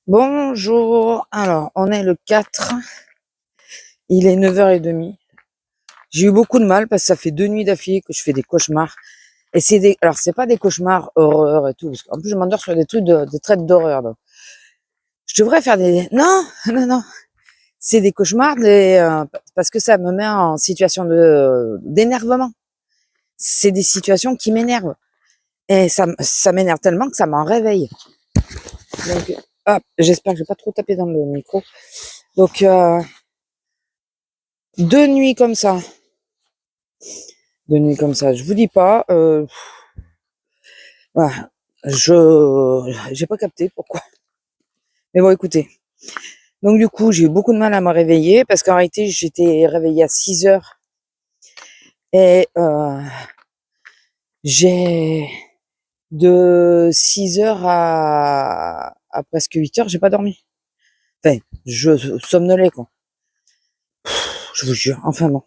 Bonjour, alors on est le 4, il est 9h30. J'ai eu beaucoup de mal parce que ça fait 2 nuits d'affilée que je fais des cauchemars. Et alors c'est pas des cauchemars horreur et tout, parce qu'en plus je m'endors sur des trucs des traites d'horreur. Donc. Je devrais faire non, non, c'est des cauchemars parce que ça me met en situation d'énervement. C'est des situations qui m'énervent. Et ça m'énerve tellement que ça m'en réveille. Donc, hop, j'espère que je vais pas trop taper dans le micro. Donc, 2 nuits comme ça. Je vous dis pas, voilà, j'ai pas capté pourquoi. Mais bon, écoutez. Donc du coup, j'ai eu beaucoup de mal à me réveiller parce qu'en réalité, j'étais réveillée à 6h et j'ai de 6h à presque 8h, j'ai pas dormi. Enfin, je somnolais quoi. Je vous jure. Enfin bon.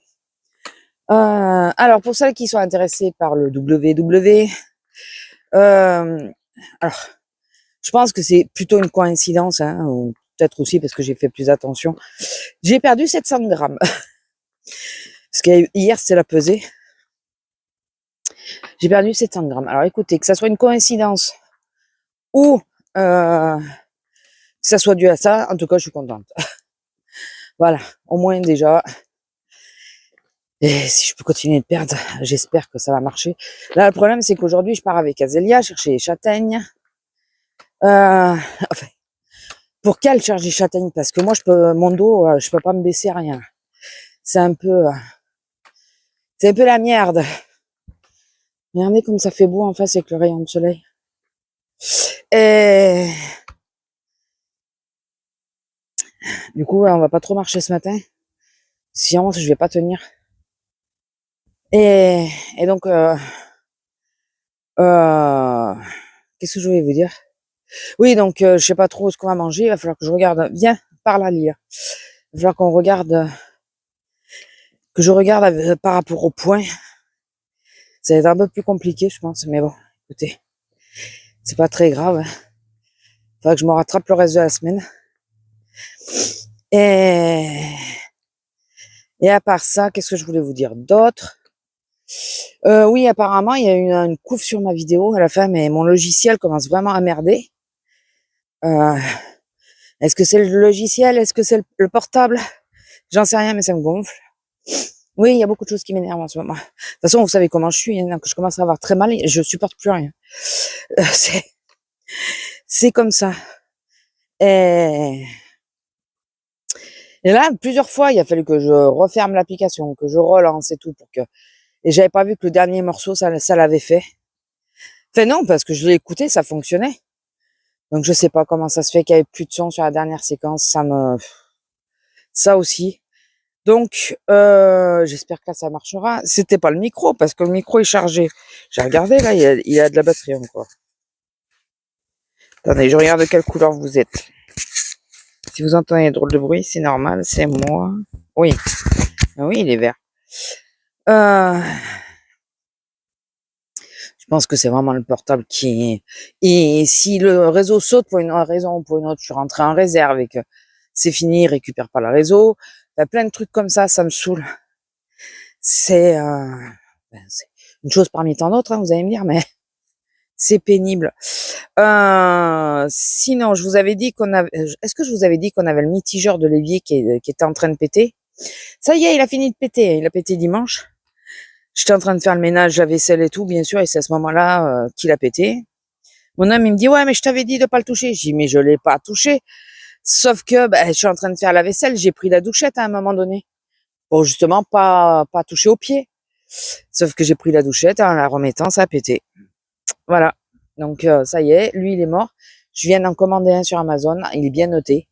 Alors pour celles qui sont intéressées par le WW, alors je pense que c'est plutôt une coïncidence, hein, ou peut-être aussi parce que j'ai fait plus attention. J'ai perdu 700 grammes. Parce que hier, c'était la pesée. J'ai perdu 700 grammes. Alors écoutez, que ça soit une coïncidence ou que ça soit dû à ça, en tout cas, je suis contente. Voilà, au moins déjà. Et si je peux continuer de perdre, j'espère que ça va marcher. Là, le problème, c'est qu'aujourd'hui, je pars avec Azélia chercher les châtaignes. Enfin, pour qu'elle cherche des châtaignes, parce que moi, mon dos, je peux pas me baisser rien. C'est un peu la merde. Regardez comme ça fait beau en face avec le rayon de soleil. Et du coup, on va pas trop marcher ce matin. Sinon, je vais pas tenir. Et, et donc, qu'est-ce que je voulais vous dire? Oui, donc, je sais pas trop ce qu'on va manger. Il va falloir que je regarde. Viens, par là, lire. Il va falloir qu'on regarde, que je regarde par rapport au point. Ça va être un peu plus compliqué, je pense. Mais bon, écoutez, c'est pas très grave. Il faudra que je me rattrape le reste de la semaine. Et à part ça, qu'est-ce que je voulais vous dire d'autre? Oui, apparemment, il y a eu une couve sur ma vidéo à la fin, mais mon logiciel commence vraiment à merder. Est-ce que c'est le logiciel? Est-ce que c'est le portable? J'en sais rien, mais ça me gonfle. Oui, il y a beaucoup de choses qui m'énervent en ce moment. De toute façon, vous savez comment je suis, hein, que je commence à avoir très mal et je supporte plus rien. C'est comme ça. Et, et là, plusieurs fois, il a fallu que je referme l'application, que je relance et tout et j'avais pas vu que le dernier morceau, ça l'avait fait. Enfin non, parce que je l'ai écouté, ça fonctionnait. Donc je sais pas comment ça se fait qu'il y avait plus de son sur la dernière séquence, ça aussi. Donc j'espère que là ça marchera. C'était pas le micro parce que le micro est chargé. J'ai regardé là, il a de la batterie encore. Attendez, je regarde de quelle couleur vous êtes. Si vous entendez un drôle de bruit, c'est normal, c'est moi. Oui. Ah oui, il est vert. Je pense que c'est vraiment le portable qui... Et si le réseau saute pour une raison ou pour une autre, je suis rentrée en réserve et que c'est fini, il récupère pas le réseau. Il y a plein de trucs comme ça me saoule. C'est une chose parmi tant d'autres, hein, vous allez me dire, mais c'est pénible. Sinon, je vous avais dit est-ce que je vous avais dit qu'on avait le mitigeur de l'évier qui était en train de péter? Ça y est, il a fini de péter. Il a pété dimanche. J'étais en train de faire le ménage, la vaisselle et tout, bien sûr, et c'est à ce moment-là qu'il a pété. Mon homme, il me dit, ouais, mais je t'avais dit de pas le toucher. Je dis, mais je l'ai pas touché. Sauf que, je suis en train de faire la vaisselle, j'ai pris la douchette à un moment donné. Pour justement pas toucher au pied. Sauf que j'ai pris la douchette, en la remettant, ça a pété. Voilà. Donc, ça y est, lui, il est mort. Je viens d'en commander un sur Amazon. Il est bien noté.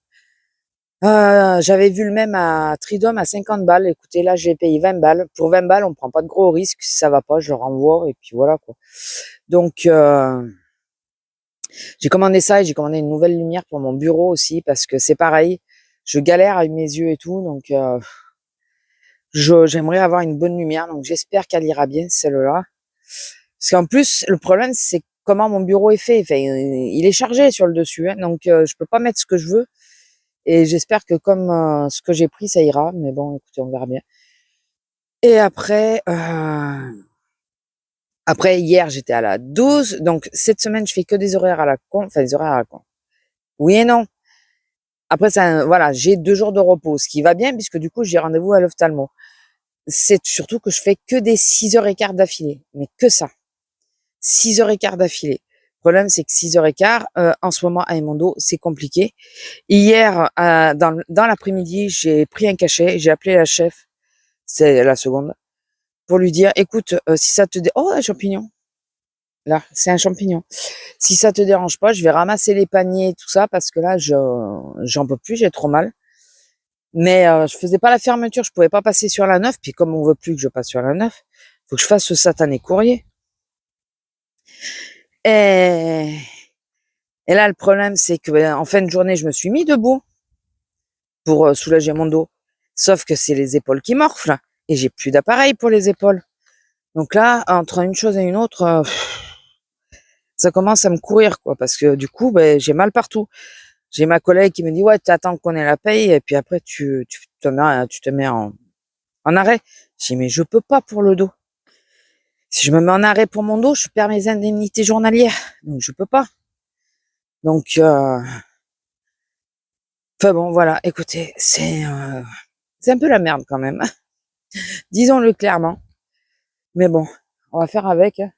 J'avais vu le même à Tridom à 50 balles. Écoutez, là, j'ai payé 20 balles. Pour 20 balles, on prend pas de gros risques. Si ça va pas, je le renvoie et puis voilà, quoi. Donc, j'ai commandé ça et j'ai commandé une nouvelle lumière pour mon bureau aussi parce que c'est pareil. Je galère avec mes yeux et tout. Donc, j'aimerais avoir une bonne lumière. Donc, j'espère qu'elle ira bien, celle-là. Parce qu'en plus, le problème, c'est comment mon bureau est fait. Enfin, il est chargé sur le dessus, hein, donc je peux pas mettre ce que je veux. Et j'espère que comme ce que j'ai pris, ça ira. Mais bon, écoutez, on verra bien. Et après hier, j'étais à la 12. Donc cette semaine, je fais que des horaires à la con. Enfin, des horaires à la con. Oui et non. Après, ça, voilà, j'ai 2 jours de repos, ce qui va bien puisque du coup, j'ai rendez-vous à l'ophtalmo. C'est surtout que je fais que des 6h15 d'affilée. Mais que ça. 6h15 d'affilée. Le problème, c'est que 6h15, en ce moment, à Emondo, c'est compliqué. Hier, dans l'après-midi, j'ai pris un cachet, j'ai appelé la chef, c'est la seconde, pour lui dire, écoute, si ça te oh, un champignon. Là, c'est un champignon. Si ça te dérange pas, je vais ramasser les paniers, tout ça, parce que là, j'en peux plus, j'ai trop mal. Mais je faisais pas la fermeture, je pouvais pas passer sur la 9, puis comme on veut plus que je passe sur la 9, faut que je fasse ce satané courrier. Et, et là, le problème, c'est que en fin de journée, je me suis mis debout pour soulager mon dos. Sauf que c'est les épaules qui morflent et j'ai plus d'appareil pour les épaules. Donc là, entre une chose et une autre, ça commence à me courir, quoi, parce que du coup, j'ai mal partout. J'ai ma collègue qui me dit, ouais, tu attends qu'on ait la paye et puis après, tu te mets en arrêt. Je dis, mais je peux pas pour le dos. Si je me mets en arrêt pour mon dos, je perds mes indemnités journalières. Donc, je peux pas. Donc, enfin bon, voilà, écoutez, c'est un peu la merde quand même. Disons-le clairement. Mais bon, on va faire avec. Hein.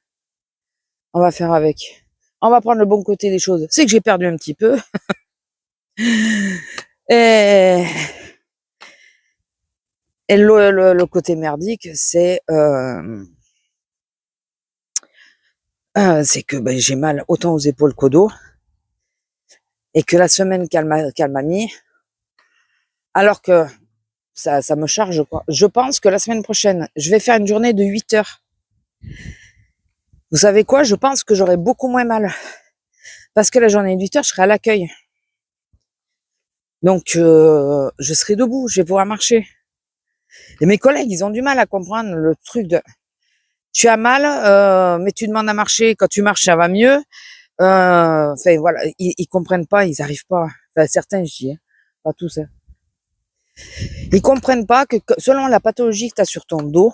On va faire avec. On va prendre le bon côté des choses. C'est que j'ai perdu un petit peu. Et, et le côté merdique, c'est que j'ai mal autant aux épaules qu'au dos. Et que la semaine qu'elle m'a mis, alors que ça me charge, quoi. Je pense que la semaine prochaine, je vais faire une journée de 8 heures. Vous savez quoi? Je pense que j'aurai beaucoup moins mal. Parce que la journée de 8 heures, je serai à l'accueil. Donc, je serai debout, je vais pouvoir marcher. Et mes collègues, ils ont du mal à comprendre le truc de tu as mal, mais tu demandes à marcher. Quand tu marches, ça va mieux. Enfin, voilà, ils comprennent pas, ils arrivent pas. Enfin, certains, je dis, hein, pas tous. Hein. Ils comprennent pas que selon la pathologie que tu as sur ton dos,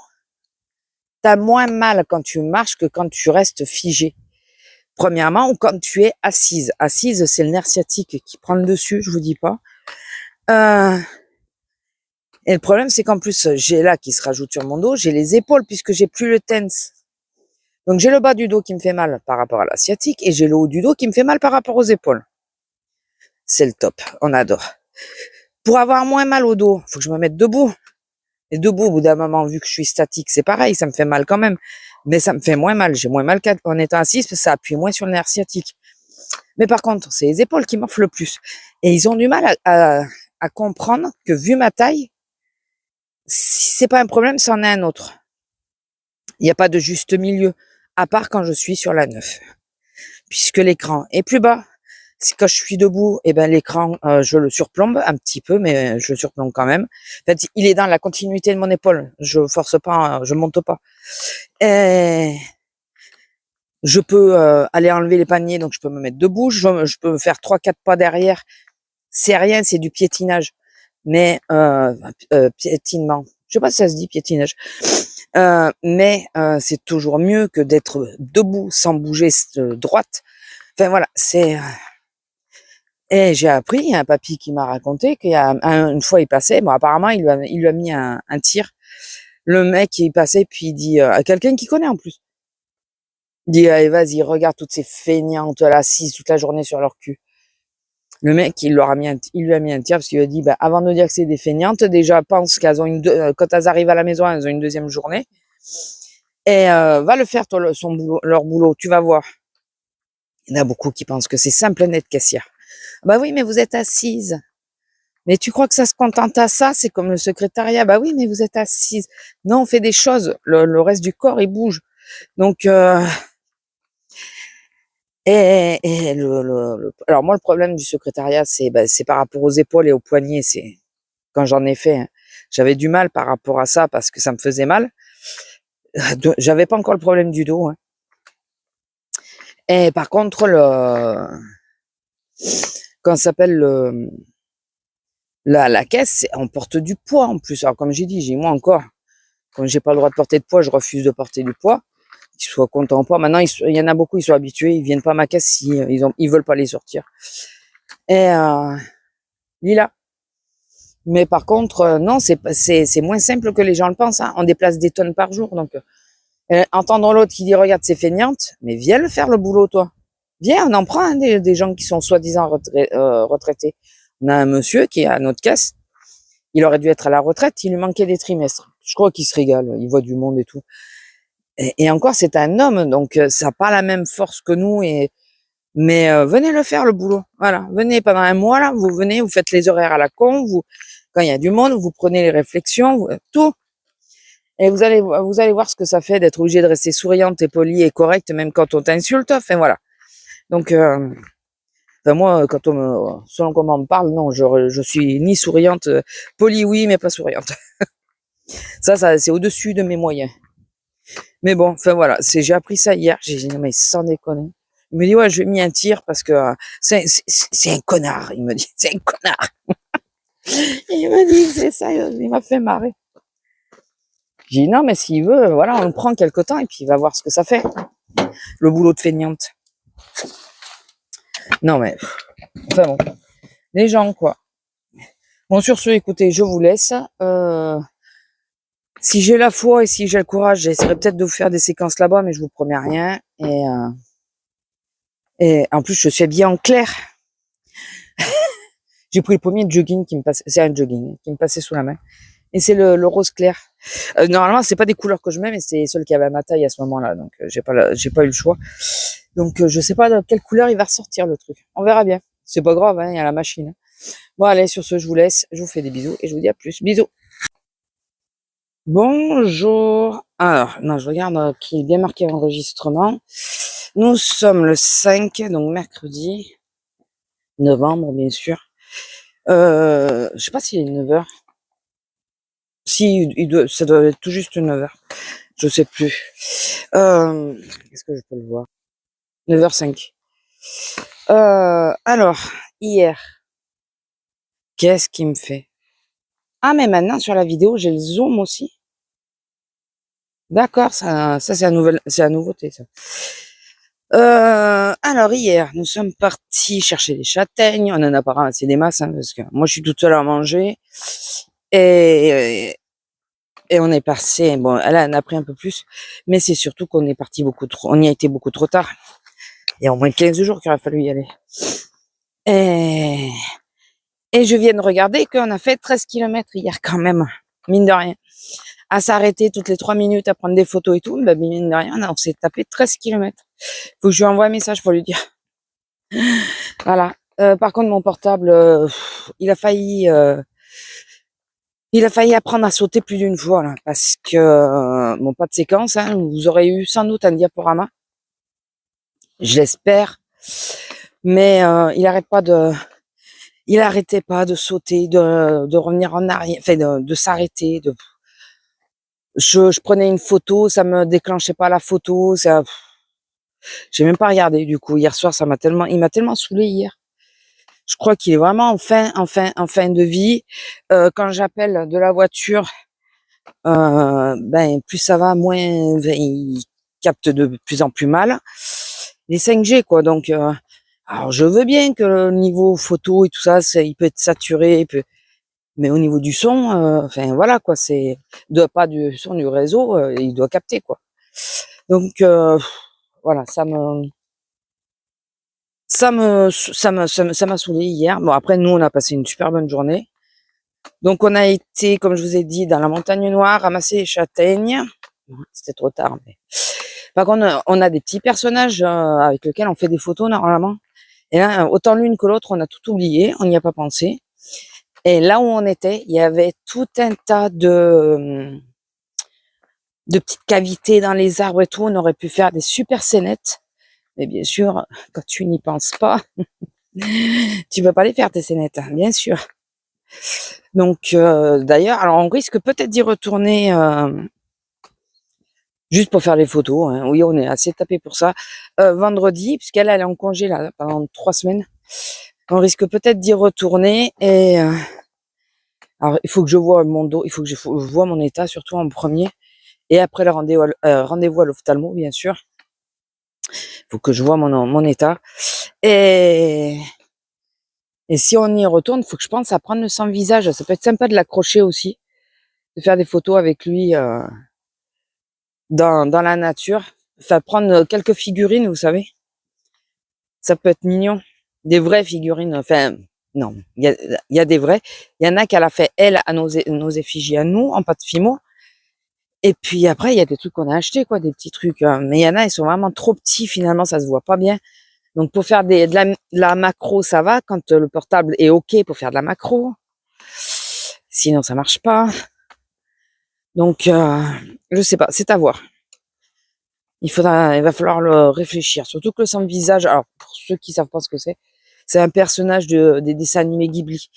tu as moins mal quand tu marches que quand tu restes figé. Premièrement, ou quand tu es assise. Assise, c'est le nerf sciatique qui prend le dessus, je vous dis pas. Et le problème, c'est qu'en plus, j'ai là qui se rajoute sur mon dos, j'ai les épaules puisque j'ai plus le tense. Donc j'ai le bas du dos qui me fait mal par rapport à la sciatique et j'ai le haut du dos qui me fait mal par rapport aux épaules. C'est le top, on adore. Pour avoir moins mal au dos, faut que je me mette debout. Et debout, au bout d'un moment, vu que je suis statique, c'est pareil, ça me fait mal quand même. Mais ça me fait moins mal. J'ai moins mal qu'en étant assise parce que ça appuie moins sur le nerf sciatique. Mais par contre, c'est les épaules qui morflent le plus. Et ils ont du mal à comprendre que vu ma taille, si c'est pas un problème, c'en est un autre. Il n'y a pas de juste milieu, à part quand je suis sur la 9. Puisque l'écran est plus bas. C'est quand je suis debout, et ben l'écran, je le surplombe un petit peu, mais je le surplombe quand même. En fait, il est dans la continuité de mon épaule. Je force pas, je monte pas. Et je peux aller enlever les paniers, donc je peux me mettre debout. Je peux faire 3-4 pas derrière. C'est rien, c'est du piétinage. Mais piétinement. Je sais pas si ça se dit piétinage. Mais c'est toujours mieux que d'être debout sans bouger droite. Enfin voilà, c'est et j'ai appris, il y a un papy qui m'a raconté qu'il y a une fois il passait, bon apparemment il lui a mis un tir. Le mec il passait puis il dit à quelqu'un qui connaît en plus. Il dit allez vas-y regarde toutes ces feignantes là assises toute la journée sur leur cul. Le mec il lui a mis un tir parce qu'il lui a dit bah avant de dire que c'est des feignantes déjà pense qu'elles ont quand elles arrivent à la maison elles ont une deuxième journée et va le faire toi leur boulot tu vas voir. Il y en a beaucoup qui pensent que c'est simple et net caissière. Bah oui mais vous êtes assise. Mais tu crois que ça se contente à ça? C'est comme le secrétariat. Bah oui, mais vous êtes assise. Non, on fait des choses. Le reste du corps, il bouge. Donc, alors moi, le problème du secrétariat, c'est par rapport aux épaules et aux poignets. C'est quand j'en ai fait, hein, j'avais du mal par rapport à ça parce que ça me faisait mal. J'avais pas encore le problème du dos. Hein. Et par contre, quand ça s'appelle la caisse, on porte du poids en plus. Alors comme j'ai dit, moi encore, quand j'ai pas le droit de porter de poids, je refuse de porter du poids. Qu'ils soient contents ou pas. Maintenant, il y en a beaucoup, ils sont habitués, ils viennent pas à ma caisse si ils veulent pas les sortir. Et Lila. Mais par contre, non, c'est moins simple que les gens le pensent. Hein. On déplace des tonnes par jour, donc entendre l'autre qui dit regarde c'est feignante, mais viens le faire le boulot toi. Viens, on en prend hein, des gens qui sont soi-disant retraités. On a un monsieur qui est à notre caisse. Il aurait dû être à la retraite, il lui manquait des trimestres. Je crois qu'il se régale, il voit du monde et tout. Et encore, c'est un homme, donc ça n'a pas la même force que nous. Mais venez le faire le boulot. Voilà, venez pendant un mois là, vous venez, vous faites les horaires à la con, quand il y a du monde, vous prenez les réflexions, tout. Et vous allez voir ce que ça fait d'être obligé de rester souriante et polie et correcte même quand on t'insulte. Enfin voilà. Donc moi, selon comment on me parle, non, je suis ni souriante, polie oui, mais pas souriante. Ça c'est au-dessus de mes moyens. Mais bon, enfin voilà, j'ai appris ça hier. J'ai dit non mais sans déconner. Il me dit ouais, je vais mis un tir parce que c'est un connard. Il me dit c'est un connard. Il me dit c'est ça. Il m'a fait marrer. J'ai dit non mais s'il veut, voilà, on le prend quelque temps et puis il va voir ce que ça fait. Le boulot de feignante. Non mais enfin bon, les gens quoi. Bon sur ce, écoutez, je vous laisse. Si j'ai la foi et si j'ai le courage, j'essaierai peut-être de vous faire des séquences là-bas, mais je vous promets rien. Et en plus, je suis habillée en clair. J'ai pris le premier jogging qui me passait, c'est un jogging qui me passait sous la main. Et c'est le rose clair. Normalement, c'est pas des couleurs que je mets, mais c'est celle qui avait à ma taille à ce moment-là. Donc, j'ai pas eu le choix. Donc, je sais pas de quelle couleur il va ressortir le truc. On verra bien. C'est pas grave, hein, il y a la machine. Bon, allez, sur ce, je vous laisse. Je vous fais des bisous et je vous dis à plus. Bisous. Bonjour. Alors, non, je regarde qui est bien marqué enregistrement. Nous sommes le 5, donc mercredi, novembre, bien sûr. Je sais pas s'il est 9h. Si, ça doit être tout juste 9h. Je sais plus. Est-ce que je peux le voir? 9h05. Alors, hier, qu'est-ce qui me fait? Ah, mais maintenant, sur la vidéo, j'ai le zoom aussi. D'accord, ça c'est la nouveauté, ça. Alors hier, nous sommes partis chercher des châtaignes. On en a pas ramassé des masses, hein, parce que moi je suis toute seule à manger. Et on est passé, bon, elle en a pris un peu plus, mais c'est surtout qu'on est parti on y a été beaucoup trop tard. Il y a au moins 15 jours qu'il aurait fallu y aller. Et je viens de regarder qu'on a fait 13 km hier quand même, mine de rien. À s'arrêter toutes les 3 minutes à prendre des photos et tout, bah, mine de rien, on s'est tapé 13 km. Faut que je lui envoie un message pour lui dire. Voilà. Par contre, mon portable, il a failli apprendre à sauter plus d'une fois, là, parce que, bon, pas de séquence, hein, vous aurez eu sans doute un diaporama. Je l'espère. Mais, il arrêtait pas de sauter, de revenir en arrière, enfin, de s'arrêter, je prenais une photo, ça me déclenchait pas la photo, j'ai même pas regardé, du coup. Hier soir, il m'a tellement saoulé hier. Je crois qu'il est vraiment en fin de vie. Quand j'appelle de la voiture, plus ça va, moins il capte de plus en plus mal. Les 5G, quoi. Donc, alors je veux bien que le niveau photo et tout ça, il peut être saturé, mais au niveau du son, enfin voilà, quoi. Pas du son du réseau, il doit capter, quoi. Donc, voilà, ça m'a saoulé hier. Bon, après, nous, on a passé une super bonne journée. Donc, on a été, comme je vous ai dit, dans la montagne noire, ramasser les châtaignes. C'était trop tard, mais... Par contre, on a des petits personnages avec lesquels on fait des photos, normalement. Et là, autant l'une que l'autre, on a tout oublié, on n'y a pas pensé. Et là où on était, il y avait tout un tas de petites cavités dans les arbres et tout. On aurait pu faire des super scénettes. Mais bien sûr, quand tu n'y penses pas, tu peux pas les faire tes scénettes, hein, bien sûr. Donc d'ailleurs, alors on risque peut-être d'y retourner Juste pour faire les photos, hein. Oui, on est assez tapé pour ça. Vendredi, puisqu'elle est en congé là pendant 3 semaines, on risque peut-être d'y retourner et alors il faut que je vois mon dos, il faut que je vois mon état surtout en premier et après le rendez-vous à l'ophtalmo bien sûr. Il faut que je vois mon état et si on y retourne, il faut que je pense à prendre le sans-visage. Ça peut être sympa de l'accrocher aussi, de faire des photos avec lui, dans la nature. Enfin, prendre quelques figurines, vous savez. Ça peut être mignon. Des vraies figurines. Enfin, non, il y a des vrais. Il y en a qu'elle a fait, elle, à nos effigies à nous, en pâte Fimo. Et puis après, il y a des trucs qu'on a achetés, quoi, des petits trucs. Mais il y en a, ils sont vraiment trop petits, finalement, ça se voit pas bien. Donc, pour faire de la macro, ça va. Quand le portable est OK pour faire de la macro. Sinon, ça marche pas. Donc, je sais pas, c'est à voir. Il va falloir le réfléchir. Surtout que le sans-visage, alors, pour ceux qui savent pas ce que c'est un personnage des dessins animés Ghibli.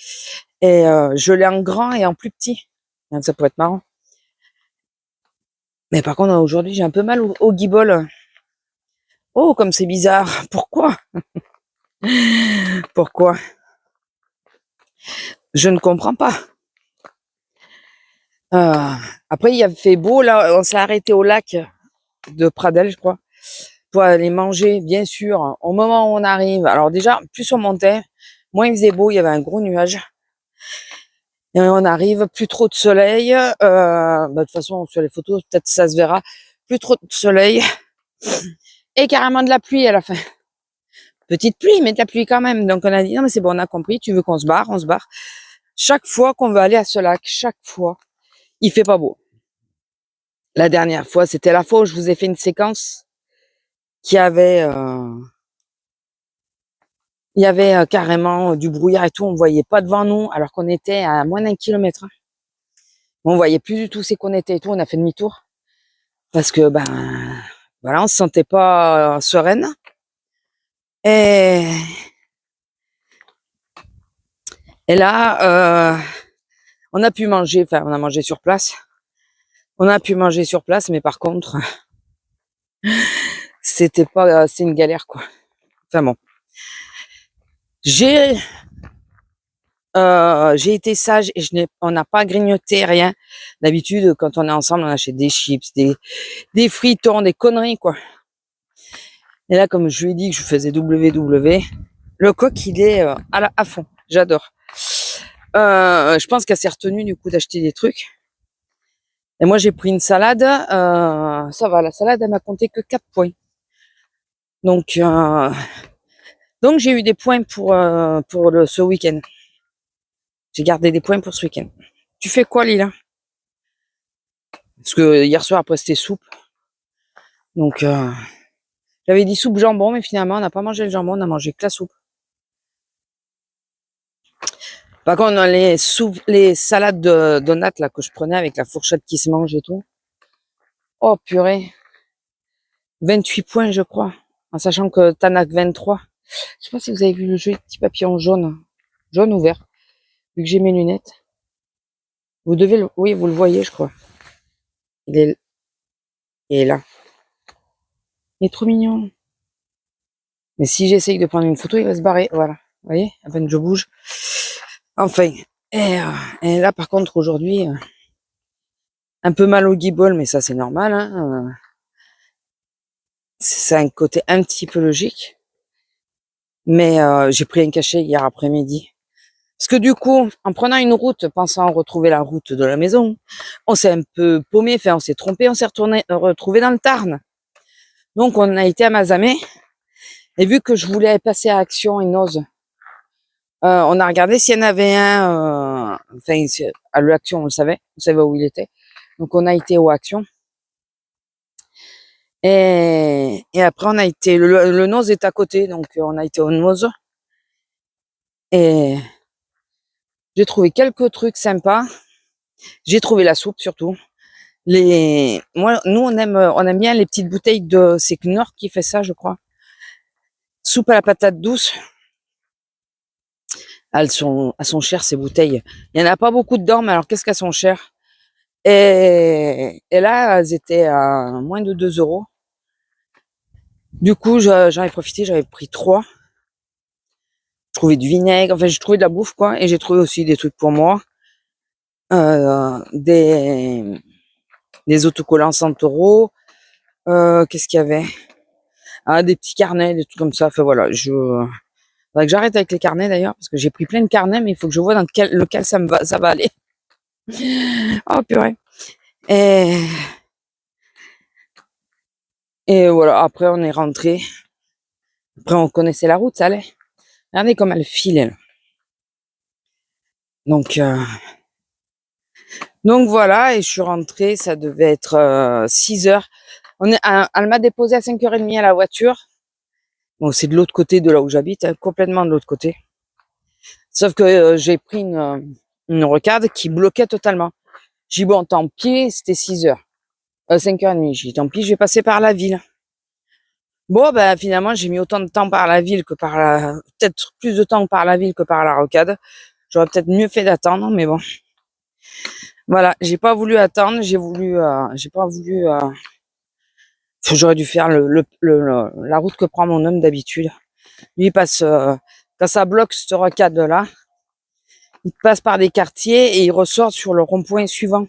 Et je l'ai en grand et en plus petit. Donc ça pourrait être marrant. Mais par contre, aujourd'hui, j'ai un peu mal au guibole. Oh, comme c'est bizarre. Pourquoi? Pourquoi? Je ne comprends pas. Euh, Après, il a fait beau, là, on s'est arrêté au lac de Pradel, je crois, pour aller manger, bien sûr, au moment où on arrive. Alors déjà, plus on montait, moins il faisait beau, il y avait un gros nuage. Et on arrive, plus trop de soleil. De toute façon, sur les photos, peut-être ça se verra. Plus trop de soleil. Et carrément de la pluie à la fin. Petite pluie, mais de la pluie quand même. Donc on a dit, non mais c'est bon, on a compris, tu veux qu'on se barre, on se barre. Chaque fois qu'on veut aller à ce lac, chaque fois, il fait pas beau. La dernière fois, c'était la fois où je vous ai fait une séquence qui avait... il y avait carrément du brouillard et tout, on voyait pas devant nous, alors qu'on était à moins d'1 kilomètre. On voyait plus du tout c'est qu'on était et tout, on a fait demi-tour. Parce que, ben, voilà, on se sentait pas sereine. Et, et là, on a pu manger, enfin, on a mangé sur place. On a pu manger sur place, mais par contre, c'était pas, c'est une galère, quoi. Enfin bon. J'ai, j'ai été sage et on n'a pas grignoté rien. D'habitude, quand on est ensemble, on achète des chips, des fritons, des conneries, quoi. Et là, comme je lui ai dit que je faisais WW, le coq, il est à fond. J'adore. Je pense qu'elle s'est retenue du coup d'acheter des trucs. Et moi, j'ai pris une salade. Ça va, la salade, elle m'a compté que 4 points. Donc j'ai eu des points pour ce week-end. J'ai gardé des points pour ce week-end. Tu fais quoi, Lila? Parce que hier soir, après, c'était soupe. Donc, j'avais dit soupe jambon, mais finalement, on n'a pas mangé le jambon, on a mangé que la soupe. Par contre, on a les salades de donuts là, que je prenais avec la fourchette qui se mange et tout. Oh, purée. 28 points, je crois. En sachant que t'en as que 23. Je sais pas si vous avez vu le jeu petit papillon jaune. Jaune ou vert. Vu que j'ai mes lunettes. Vous devez oui, vous le voyez, je crois. Il est là. Il est trop mignon. Mais si j'essaye de prendre une photo, il va se barrer. Voilà. Vous voyez? À peine je bouge. Enfin. Et là, par contre, aujourd'hui, un peu mal au guibole, mais ça, c'est normal, hein. C'est un côté un petit peu logique. Mais j'ai pris un cachet hier après-midi. Parce que du coup, en prenant une route, pensant retrouver la route de la maison, on s'est un peu paumé, enfin on s'est trompé, on s'est retrouvé dans le Tarn. Donc on a été à Mazamet. Et vu que je voulais passer à Action et Noz, on a regardé s'il y en avait un, enfin à l'Action, on savait où il était. Donc on a été au Action. Et après on a été, le Noz est à côté, donc on a été au Noz. Et j'ai trouvé quelques trucs sympas. J'ai trouvé la soupe surtout. Nous on aime bien les petites bouteilles c'est Knorr qui fait ça, je crois. Soupe à la patate douce. Elles sont chères ces bouteilles. Il y en a pas beaucoup dedans, mais alors qu'est-ce qu'elles sont chères? Et là, elles étaient à moins de 2 euros. Du coup, j'en ai profité, j'avais pris 3. Je trouvais du vinaigre, enfin, j'ai trouvé de la bouffe, quoi. Et j'ai trouvé aussi des trucs pour moi. Euh, des, des autocollants 100 euros. Qu'est-ce qu'il y avait? Ah, des petits carnets, des trucs comme ça. Enfin, voilà, faudrait que j'arrête avec les carnets, d'ailleurs, parce que j'ai pris plein de carnets, mais il faut que je vois dans lequel ça va aller. Oh, purée. Et, et voilà, après, on est rentré. Après, on connaissait la route, ça allait. Regardez comme elle file, elle. Donc, voilà, et je suis rentrée, ça devait être 6 heures. Elle m'a déposé à 5h30 à la voiture. Bon, c'est de l'autre côté de là où j'habite, hein, complètement de l'autre côté. Sauf que j'ai pris une rocade qui bloquait totalement. J'ai dit, bon, tant pis, c'était 6 heures. 5h30, j'ai dit, tant pis, je vais passer par la ville. Bon, ben, finalement, j'ai mis autant de temps par la ville que peut-être plus de temps par la ville que par la rocade. J'aurais peut-être mieux fait d'attendre, mais bon. Voilà, j'ai pas voulu attendre, j'ai pas voulu, j'aurais dû faire la route que prend mon homme d'habitude. Lui, il passe, quand ça bloque cette rocade-là, il passe par des quartiers et il ressort sur le rond-point suivant.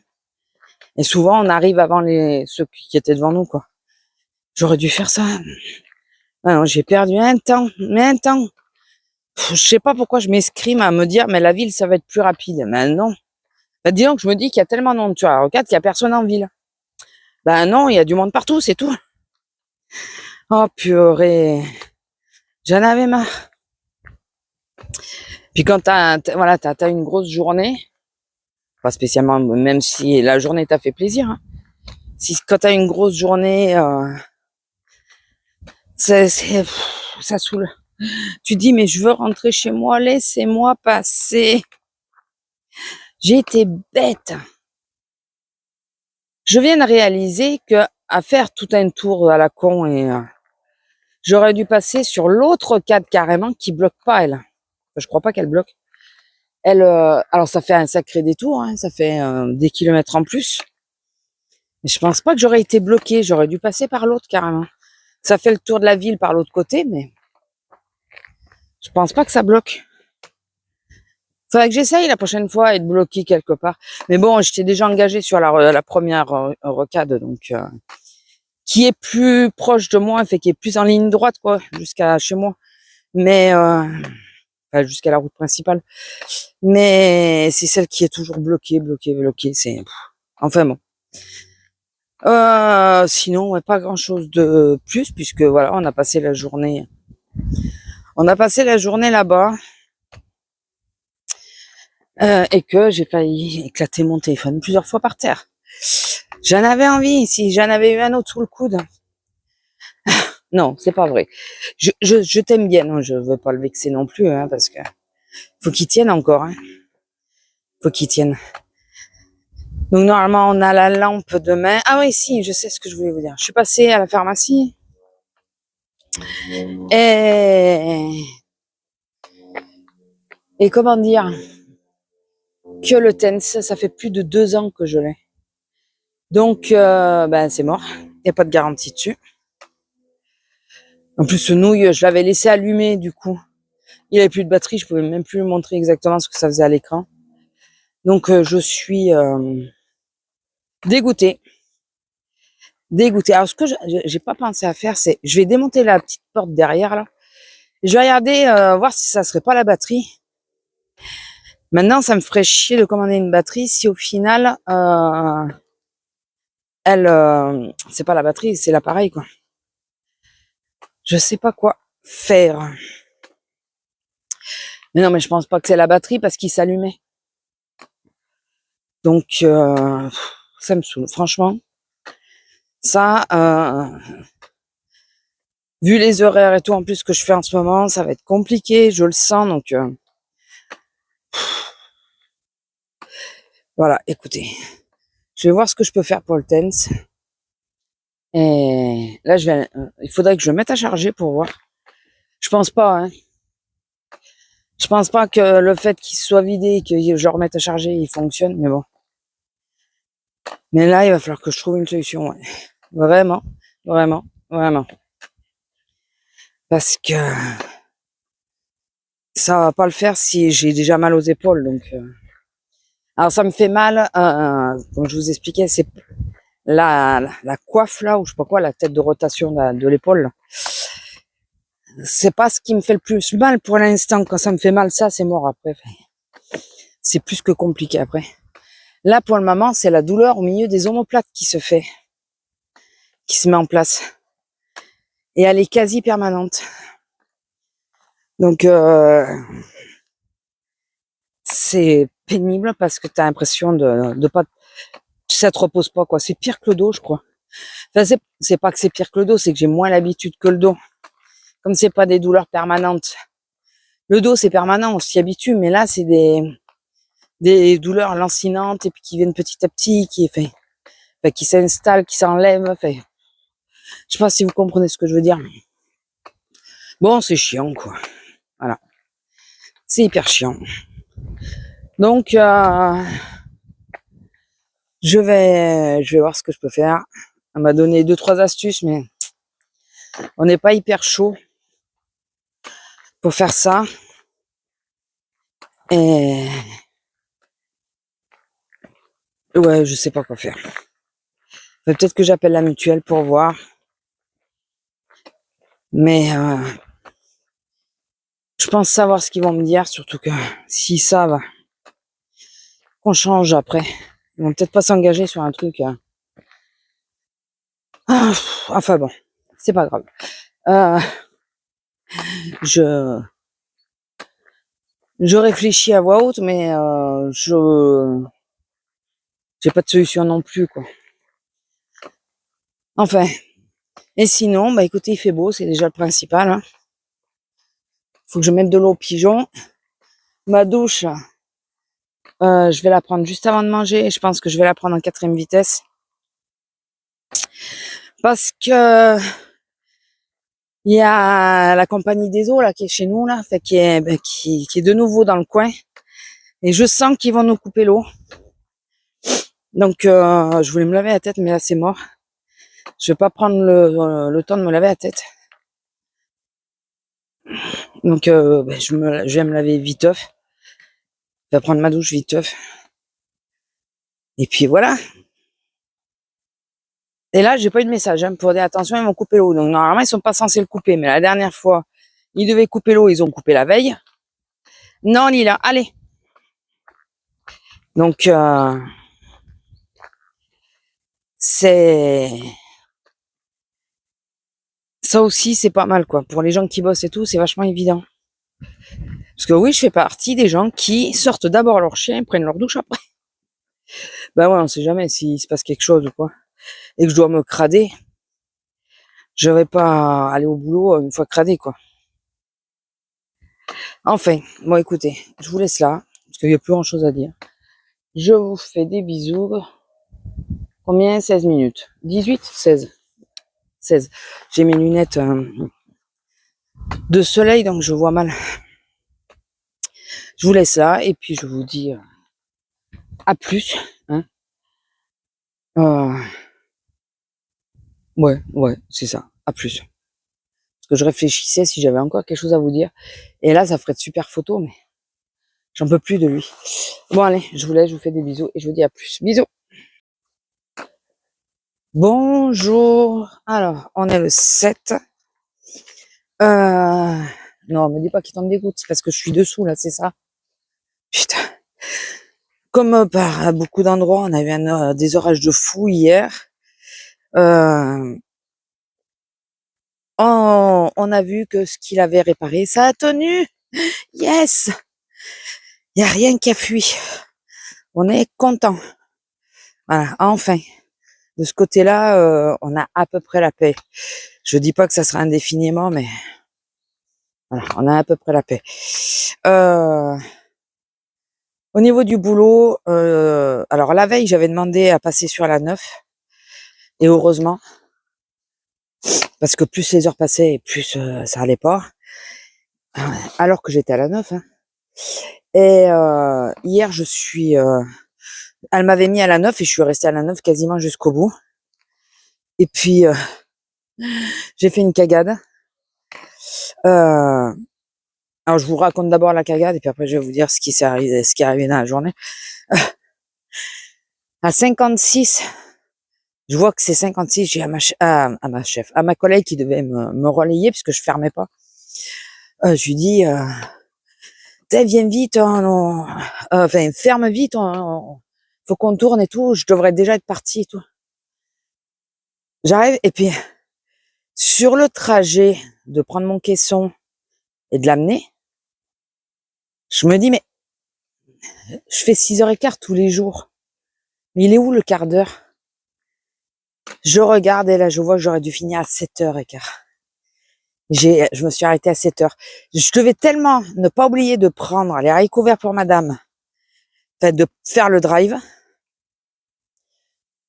Et souvent, on arrive avant ceux qui étaient devant nous, quoi. J'aurais dû faire ça. Ah non, j'ai perdu un temps. Je sais pas pourquoi je m'escrime à me dire, mais la ville, ça va être plus rapide. Mais non. Ben, dis donc, je me dis qu'il y a tellement de monde sur la rocade qu'il y a personne en ville. Ben non, il y a du monde partout, c'est tout. Oh purée. J'en avais marre. Puis quand t'as une grosse journée, pas spécialement, même si la journée t'a fait plaisir, hein. Quand t'as une grosse journée, ça saoule. Tu dis, mais je veux rentrer chez moi, laissez-moi passer. J'ai été bête. Je viens de réaliser que à faire tout un tour à la con et j'aurais dû passer sur l'autre cadre carrément qui bloque pas elle. Enfin, je crois pas qu'elle bloque. Elle, alors ça fait un sacré détour, hein, ça fait des kilomètres en plus. Mais je pense pas que j'aurais été bloquée. J'aurais dû passer par l'autre carrément. Ça fait le tour de la ville par l'autre côté, mais je pense pas que ça bloque. Faudrait que j'essaye la prochaine fois et de bloquer quelque part. Mais bon, j'étais déjà engagée sur la première rocade, donc qui est plus proche de moi, fait qui est plus en ligne droite, quoi, jusqu'à chez moi. Mais enfin, jusqu'à la route principale. Mais c'est celle qui est toujours bloquée. C'est enfin bon. Sinon, ouais, pas grand chose de plus, puisque voilà, on a passé la journée. On a passé la journée là-bas. Et que j'ai failli éclater mon téléphone plusieurs fois par terre. J'en avais envie, si j'en avais eu un autre sous le coude. Non, c'est pas vrai. Je t'aime bien, non, je veux pas le vexer non plus, hein, parce que faut qu'il tienne encore, hein. Faut qu'il tienne. Donc normalement on a la lampe demain. Ah oui, si, je sais ce que je voulais vous dire. Je suis passée à la pharmacie et comment dire que le TENS, ça fait plus de 2 ans que je l'ai. Donc ben c'est mort. Il n'y a pas de garantie dessus. En plus ce nouille, je l'avais laissé allumer du coup. Il avait plus de batterie, je pouvais même plus lui montrer exactement ce que ça faisait à l'écran. Donc je suis dégoûtée. Alors ce que j'ai pas pensé à faire, c'est je vais démonter la petite porte derrière là. Je vais regarder voir si ça serait pas la batterie. Maintenant, ça me ferait chier de commander une batterie si au final c'est pas la batterie, c'est l'appareil quoi. Je sais pas quoi faire. Mais non, mais je pense pas que c'est la batterie parce qu'il s'allumait. Donc ça me saoule, franchement. Ça, vu les horaires et tout en plus que je fais en ce moment, ça va être compliqué, je le sens. Donc voilà, écoutez, je vais voir ce que je peux faire pour le TENS. Et là, il faudrait que je le mette à charger pour voir. Je pense pas, hein. Je pense pas que le fait qu'il soit vidé et que je le remette à charger, il fonctionne, mais bon. Mais là, il va falloir que je trouve une solution, ouais. Vraiment, vraiment, vraiment. Parce que ça va pas le faire si j'ai déjà mal aux épaules, donc... Alors ça me fait mal, comme je vous expliquais, c'est la coiffe là, ou je sais pas quoi, la tête de rotation de l'épaule. C'est pas ce qui me fait le plus mal pour l'instant. Quand ça me fait mal, ça, c'est mort après. C'est plus que compliqué après. Là, pour le moment, c'est la douleur au milieu des omoplates qui se met en place. Et elle est quasi permanente. Donc, c'est pénible parce que t'as l'impression de pas, ça te repose pas, quoi. C'est pire que le dos, je crois. Enfin, c'est pas que c'est pire que le dos, c'est que j'ai moins l'habitude que le dos. Comme c'est pas des douleurs permanentes. Le dos, c'est permanent, on s'y habitue, mais là, c'est des douleurs lancinantes et puis qui viennent petit à petit, qui s'installent, qui s'enlèvent. Je sais pas si vous comprenez ce que je veux dire, mais bon, c'est chiant, quoi. Voilà. C'est hyper chiant. Donc, je vais voir ce que je peux faire. On m'a donné 2-3 astuces, mais on n'est pas hyper chaud pour faire ça. Et ouais, je sais pas quoi faire. Peut-être que j'appelle la mutuelle pour voir. Mais je pense savoir ce qu'ils vont me dire, surtout que s'ils savent qu'on change après, ils vont peut-être pas s'engager sur un truc. Enfin bon, c'est pas grave. Je réfléchis à voix haute, mais j'ai pas de solution non plus, quoi. Enfin, et sinon, bah écoutez, il fait beau, c'est déjà le principal. Hein. Faut que je mette de l'eau aux pigeons. Ma douche, je vais la prendre juste avant de manger. Je pense que je vais la prendre en 4e vitesse. Parce que il y a la compagnie des eaux là qui est chez nous là, qui est de nouveau dans le coin. Et je sens qu'ils vont nous couper l'eau. Donc je voulais me laver la tête, mais là c'est mort. Je vais pas prendre le temps de me laver la tête. Donc je vais me laver viteuf. Je vais prendre ma douche viteuf. Et puis voilà. Et là, j'ai pas eu de message pour dire attention, ils vont couper l'eau. Donc normalement, ils sont pas censés le couper. Mais la dernière fois, ils devaient couper l'eau, ils ont coupé la veille. Non, Lila, allez. Donc c'est ça aussi, c'est pas mal quoi. Pour les gens qui bossent et tout, c'est vachement évident. Parce que oui, je fais partie des gens qui sortent d'abord leur chien, prennent leur douche après. Ben ouais, on sait jamais s'il se passe quelque chose ou quoi. Et que je dois me crader. Je vais pas aller au boulot une fois cradé, quoi. Enfin, bon écoutez, je vous laisse là, parce qu'il n'y a plus grand chose à dire. Je vous fais des bisous. Combien? 16 minutes. 18? 16. 16. J'ai mes lunettes de soleil, donc je vois mal. Je vous laisse là, et puis je vous dis à plus. Hein. Ouais, c'est ça. À plus. Parce que je réfléchissais si j'avais encore quelque chose à vous dire. Et là, ça ferait de super photos, mais j'en peux plus de lui. Bon, allez, je vous laisse, je vous fais des bisous, et je vous dis à plus. Bisous. Bonjour. Alors, on est le 7. Non, me dis pas qu'il tombe des gouttes, c'est parce que je suis dessous, là, c'est ça. Putain. Comme par beaucoup d'endroits, on a eu des orages de fou hier. On a vu que ce qu'il avait réparé, ça a tenu. Yes! Il n'y a rien qui a fui. On est content. Voilà, enfin. De ce côté-là, on a à peu près la paix. Je dis pas que ça sera indéfiniment, mais voilà, on a à peu près la paix. Au niveau du boulot, alors la veille, j'avais demandé à passer sur la 9, et heureusement, parce que plus les heures passaient, plus ça allait pas, alors que j'étais à la 9. Hein. Et hier, je suis Elle m'avait mis à la 9 et je suis restée à la 9 quasiment jusqu'au bout. Et puis, j'ai fait une cagade. Alors, je vous raconte d'abord la cagade et puis après, je vais vous dire ce qui est arrivé dans la journée. À 56, je vois que c'est 56, j'ai à ma chef, à ma collègue qui devait me relayer puisque je fermais pas. Je lui dis, viens vite, ferme vite, faut qu'on tourne et tout, je devrais déjà être partie et tout. J'arrive et puis, sur le trajet de prendre mon caisson et de l'amener, je me dis, mais je fais 6h15 tous les jours. Mais il est où le quart d'heure? Je regarde et là, je vois que j'aurais dû finir à 7h15. Je me suis arrêtée à 7h. Je devais tellement ne pas oublier de prendre les haricots verts pour madame, de faire le drive,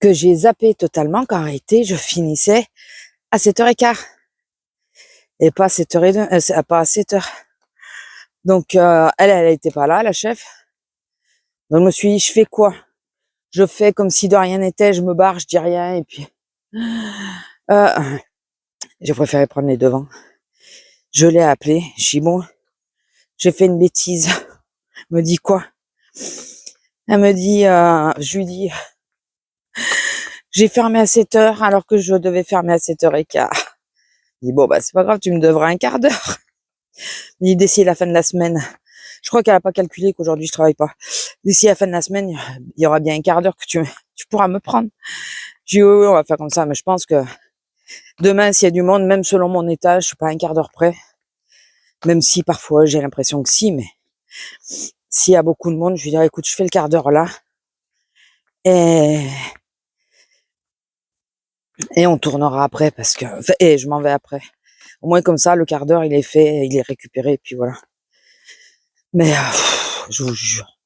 que j'ai zappé totalement qu'en réalité, je finissais à 7h15. Et pas à 7h02, pas à 7h. Donc, elle était pas là, la chef. Donc, je me suis dit, je fais quoi? Je fais comme si de rien n'était, je me barre, je dis rien, et puis, j'ai préféré prendre les devants. Je l'ai appelé, je dis bon, j'ai fait une bêtise. Elle me dit quoi? Elle me dit, je lui dis, j'ai fermé à 7h alors que je devais fermer à 7h15. Je dis bon, bah, c'est pas grave, tu me devras un quart d'heure. Elle dit d'ici la fin de la semaine. Je crois qu'elle a pas calculé qu'aujourd'hui je travaille pas. D'ici la fin de la semaine, il y aura bien un quart d'heure que tu pourras me prendre. Je dis oui, on va faire comme ça, mais je pense que demain, s'il y a du monde, même selon mon étage, je suis pas un quart d'heure près. Même si parfois j'ai l'impression que si, mais s'il y a beaucoup de monde, je lui dirais écoute, je fais le quart d'heure là. Et on tournera après parce que, et je m'en vais après. Au moins comme ça, le quart d'heure, il est fait, il est récupéré, et puis voilà. Mais, je vous jure.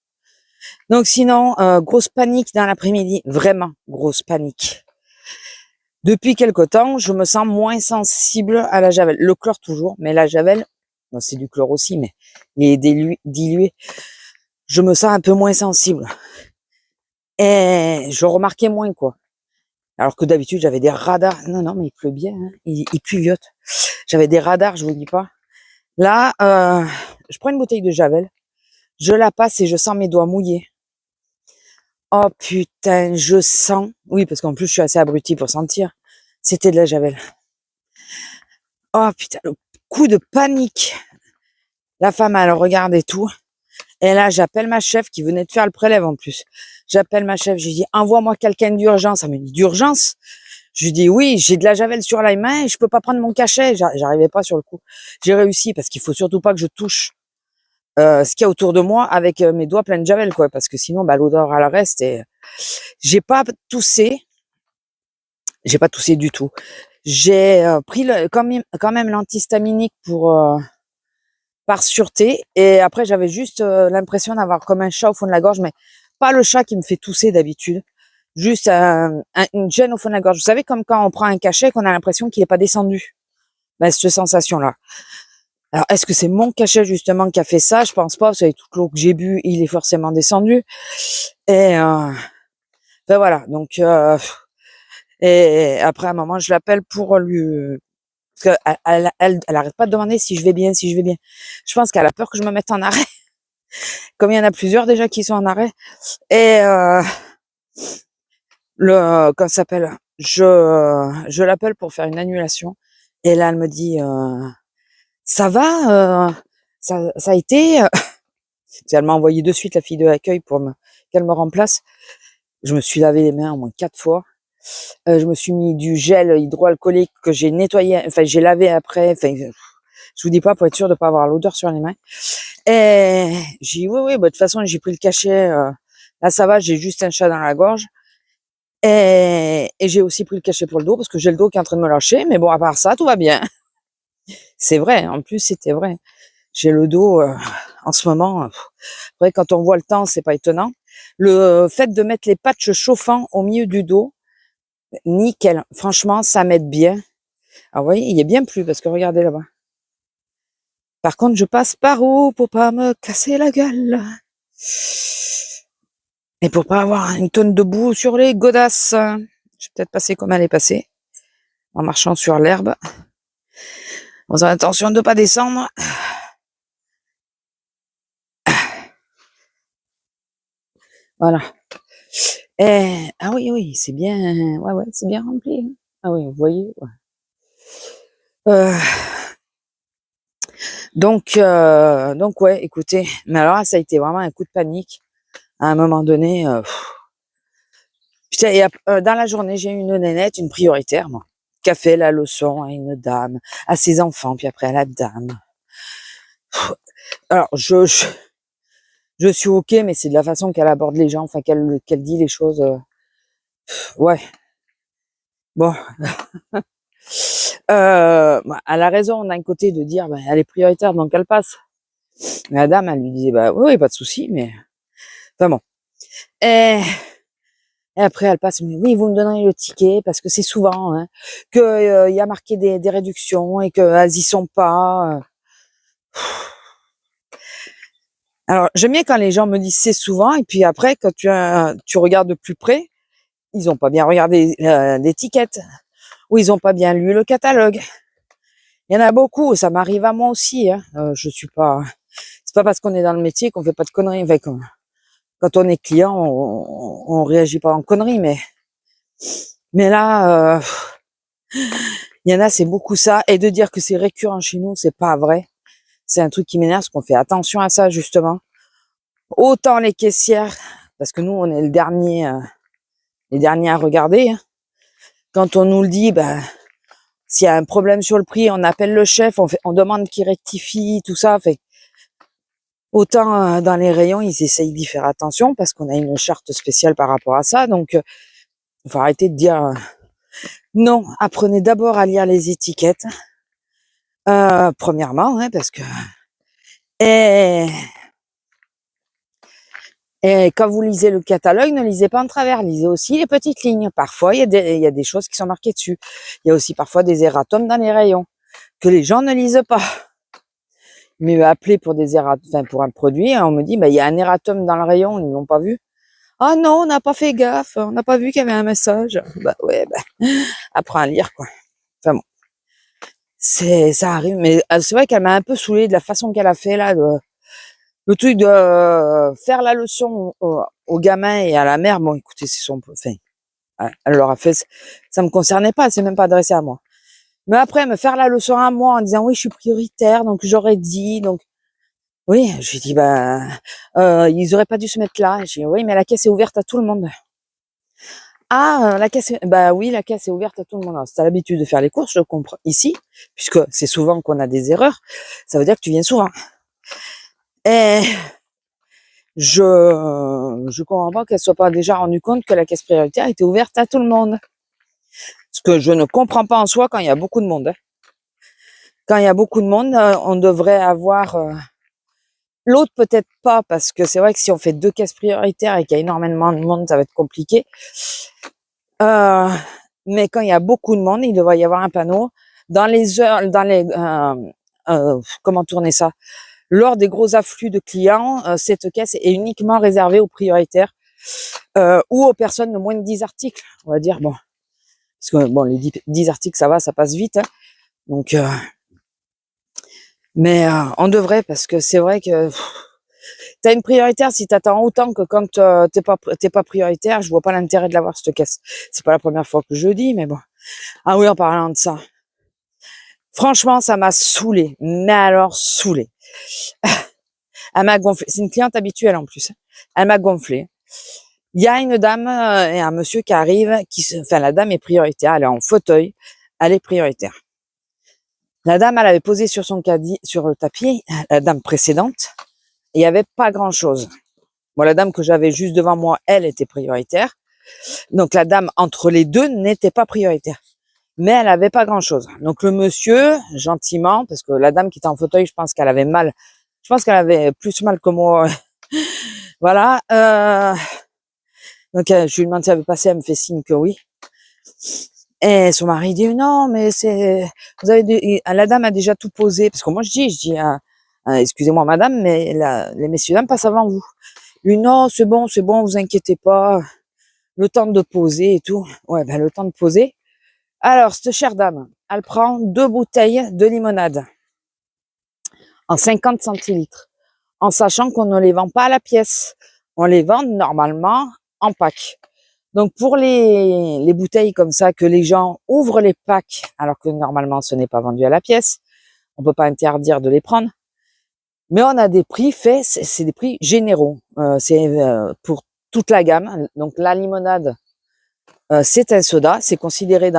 Donc sinon, grosse panique dans l'après-midi. Vraiment, grosse panique. Depuis quelque temps, je me sens moins sensible à la javel. Le chlore toujours, mais la javel, bon, c'est du chlore aussi, mais il est dilué. Je me sens un peu moins sensible. Et je remarquais moins, quoi. Alors que d'habitude, j'avais des radars. Non, mais il pleut bien, hein. Il pluviote. J'avais des radars, je vous dis pas. Là, je prends une bouteille de javel, je la passe et je sens mes doigts mouillés. Oh putain, je sens. Oui, parce qu'en plus, je suis assez abruti pour sentir. C'était de la javel. Oh putain, le coup de panique. La femme, elle regarde et tout. Et là, j'appelle ma chef qui venait de faire le prélève en plus. J'appelle ma chef, je lui dis, envoie-moi quelqu'un d'urgence. Elle me dit, d'urgence? Je lui dis, oui, j'ai de la javel sur la main et je peux pas prendre mon cachet. J'arrivais pas sur le coup. J'ai réussi parce qu'il faut surtout pas que je touche ce qu'il y a autour de moi avec mes doigts pleins de javel, quoi, parce que sinon, bah, l'odeur, elle reste et j'ai pas toussé. J'ai pas toussé du tout. J'ai pris quand même l'antihistaminique par sûreté. Et après, j'avais juste l'impression d'avoir comme un chat au fond de la gorge, mais pas le chat qui me fait tousser d'habitude. Juste une gêne au fond de la gorge. Vous savez, comme quand on prend un cachet, qu'on a l'impression qu'il n'est pas descendu. Ben, cette sensation-là. Alors, est-ce que c'est mon cachet, justement, qui a fait ça? Je pense pas. Vous savez, toute l'eau que j'ai bu, il est forcément descendu. Et ben voilà. Donc, et après, à un moment, je l'appelle pour lui... Parce elle arrête pas de demander si je vais bien, si je vais bien. Je pense qu'elle a peur que je me mette en arrêt. Comme il y en a plusieurs déjà qui sont en arrêt. Et comment ça s'appelle, je l'appelle pour faire une annulation. Et là, elle me dit, ça va, ça a été. Elle m'a envoyé de suite la fille de l'accueil pour qu'elle me remplace. Je me suis lavé les mains au moins 4 fois. Je me suis mis du gel hydroalcoolique que j'ai nettoyé, enfin j'ai lavé après. Enfin, je vous dis pas pour être sûr de pas avoir l'odeur sur les mains. Et j'ai dit oui, bah, de toute façon j'ai pris le cachet. Là ça va, j'ai juste un chat dans la gorge. Et j'ai aussi pris le cachet pour le dos parce que j'ai le dos qui est en train de me lâcher. Mais bon, à part ça, tout va bien. C'est vrai. En plus, c'était vrai. J'ai le dos en ce moment. Après, quand on voit le temps, c'est pas étonnant. Le fait de mettre les patchs chauffants au milieu du dos, nickel. Franchement, ça m'aide bien. Ah oui, il y a bien plus parce que regardez là-bas. Par contre, je passe par où pour pas me casser la gueule? Et pour pas avoir une tonne de boue sur les godasses, je vais peut-être passer comme elle est passée, en marchant sur l'herbe, en faisant attention de ne pas descendre. Voilà. Et, ah oui, c'est bien, ouais, c'est bien rempli. Hein. Ah oui, vous voyez. Ouais. Donc ouais, écoutez, mais alors là, ça a été vraiment un coup de panique. À un moment donné, putain, et dans la journée, j'ai eu une nénette, une prioritaire, moi, qui a fait la leçon à une dame, à ses enfants, puis après à la dame. Alors, je suis ok, mais c'est de la façon qu'elle aborde les gens, enfin qu'elle dit les choses. Ouais, bon. Elle a raison d'un côté de dire, ben, elle est prioritaire, donc elle passe. Mais la dame, elle lui disait, bah oui, pas de souci, mais enfin bon. Et après, elle passe, mais oui, vous me donnerez le ticket, parce que c'est souvent hein, que y a marqué des réductions et qu'elles y sont pas. Alors, j'aime bien quand les gens me disent c'est souvent, et puis après, quand tu regardes de plus près, ils ont pas bien regardé l'étiquette, ou ils ont pas bien lu le catalogue. Il y en a beaucoup, ça m'arrive à moi aussi. Hein. Je suis pas, c'est pas parce qu'on est dans le métier qu'on fait pas de conneries. Enfin, quand on est client, on réagit pas en conneries, mais là, il y en a, c'est beaucoup ça. Et de dire que c'est récurrent chez nous, c'est pas vrai. C'est un truc qui m'énerve, parce qu'on fait attention à ça justement. Autant les caissières, parce que nous, on est les derniers à regarder. Hein. Quand on nous le dit, ben, s'il y a un problème sur le prix, on appelle le chef, on demande qu'il rectifie, tout ça. Fait autant dans les rayons, ils essayent d'y faire attention parce qu'on a une charte spéciale par rapport à ça. Donc, il faut arrêter de dire non. Apprenez d'abord à lire les étiquettes. Premièrement, hein, parce que et quand vous lisez le catalogue, ne lisez pas en travers, lisez aussi les petites lignes. Parfois, il y a des choses qui sont marquées dessus. Il y a aussi parfois des erratums dans les rayons que les gens ne lisent pas. Mais appeler pour des erratums, enfin pour un produit, on me dit, bah, il y a un erratum dans le rayon, ils l'ont pas vu. Ah non, on n'a pas fait gaffe, on n'a pas vu qu'il y avait un message. Bah ouais, apprends à lire, quoi. Enfin bon. Ça arrive, mais c'est vrai qu'elle m'a un peu saoulée de la façon qu'elle a fait, là, le truc de faire la leçon aux gamins et à la mère. Bon, écoutez, c'est son, enfin, elle leur a fait, ça me concernait pas, elle s'est même pas adressée à moi. Mais après, me faire la leçon à moi en disant, oui, je suis prioritaire, donc j'aurais dit, donc, oui, je lui dis, ils auraient pas dû se mettre là. J'ai dit, oui, mais la caisse est ouverte à tout le monde. Ah, la caisse, oui, la caisse est ouverte à tout le monde. Alors, si t'as l'habitude de faire les courses, je comprends ici, puisque c'est souvent qu'on a des erreurs, ça veut dire que tu viens souvent. Et je comprends pas qu'elle soit pas déjà rendue compte que la caisse prioritaire était ouverte à tout le monde. Ce que je ne comprends pas en soi quand il y a beaucoup de monde. Hein. Quand il y a beaucoup de monde, on devrait avoir l'autre peut-être pas, parce que c'est vrai que si on fait 2 caisses prioritaires et qu'il y a énormément de monde, ça va être compliqué. Mais quand il y a beaucoup de monde, il devrait y avoir un panneau dans les heures, comment tourner ça? Lors des gros afflux de clients, cette caisse est uniquement réservée aux prioritaires ou aux personnes de moins de 10 articles. On va dire, bon, parce que bon, les 10 articles, ça va, ça passe vite. Hein. Donc, mais on devrait, parce que c'est vrai que t'as une prioritaire si t'attends autant que quand t'es pas prioritaire. Je vois pas l'intérêt de l'avoir cette caisse. C'est pas la première fois que je le dis, mais bon. Ah oui, en parlant de ça. Franchement, ça m'a saoulé. Mais alors, saoulé. Elle m'a gonflé. C'est une cliente habituelle en plus. Elle m'a gonflé. Il y a une dame et un monsieur qui arrive, enfin, la dame est prioritaire. Elle est en fauteuil. Elle est prioritaire. La dame, elle avait posé sur son caddie, sur le tapis, la dame précédente. Et il y avait pas grand chose. Bon, la dame que j'avais juste devant moi, elle était prioritaire. Donc, la dame entre les deux n'était pas prioritaire. Mais elle avait pas grand chose. Donc, le monsieur, gentiment, parce que la dame qui était en fauteuil, je pense qu'elle avait mal. Je pense qu'elle avait plus mal que moi. Voilà. Donc, je lui demande si elle veut passer, elle me fait signe que oui. Et son mari dit, non, mais la dame a déjà tout posé. Parce que moi, je dis, excusez-moi, madame, mais les messieurs dames passent avant vous. Lui, non, c'est bon, vous inquiétez pas. Le temps de poser et tout. Ouais, ben, le temps de poser. Alors, cette chère dame, elle prend 2 bouteilles de limonade en 50 centilitres, en sachant qu'on ne les vend pas à la pièce. On les vend normalement en pack. Donc, pour les bouteilles comme ça, que les gens ouvrent les packs, alors que normalement, ce n'est pas vendu à la pièce, on peut pas interdire de les prendre. Mais on a des prix faits, c'est des prix généraux. C'est pour toute la gamme. Donc, la limonade, c'est un soda, c'est considéré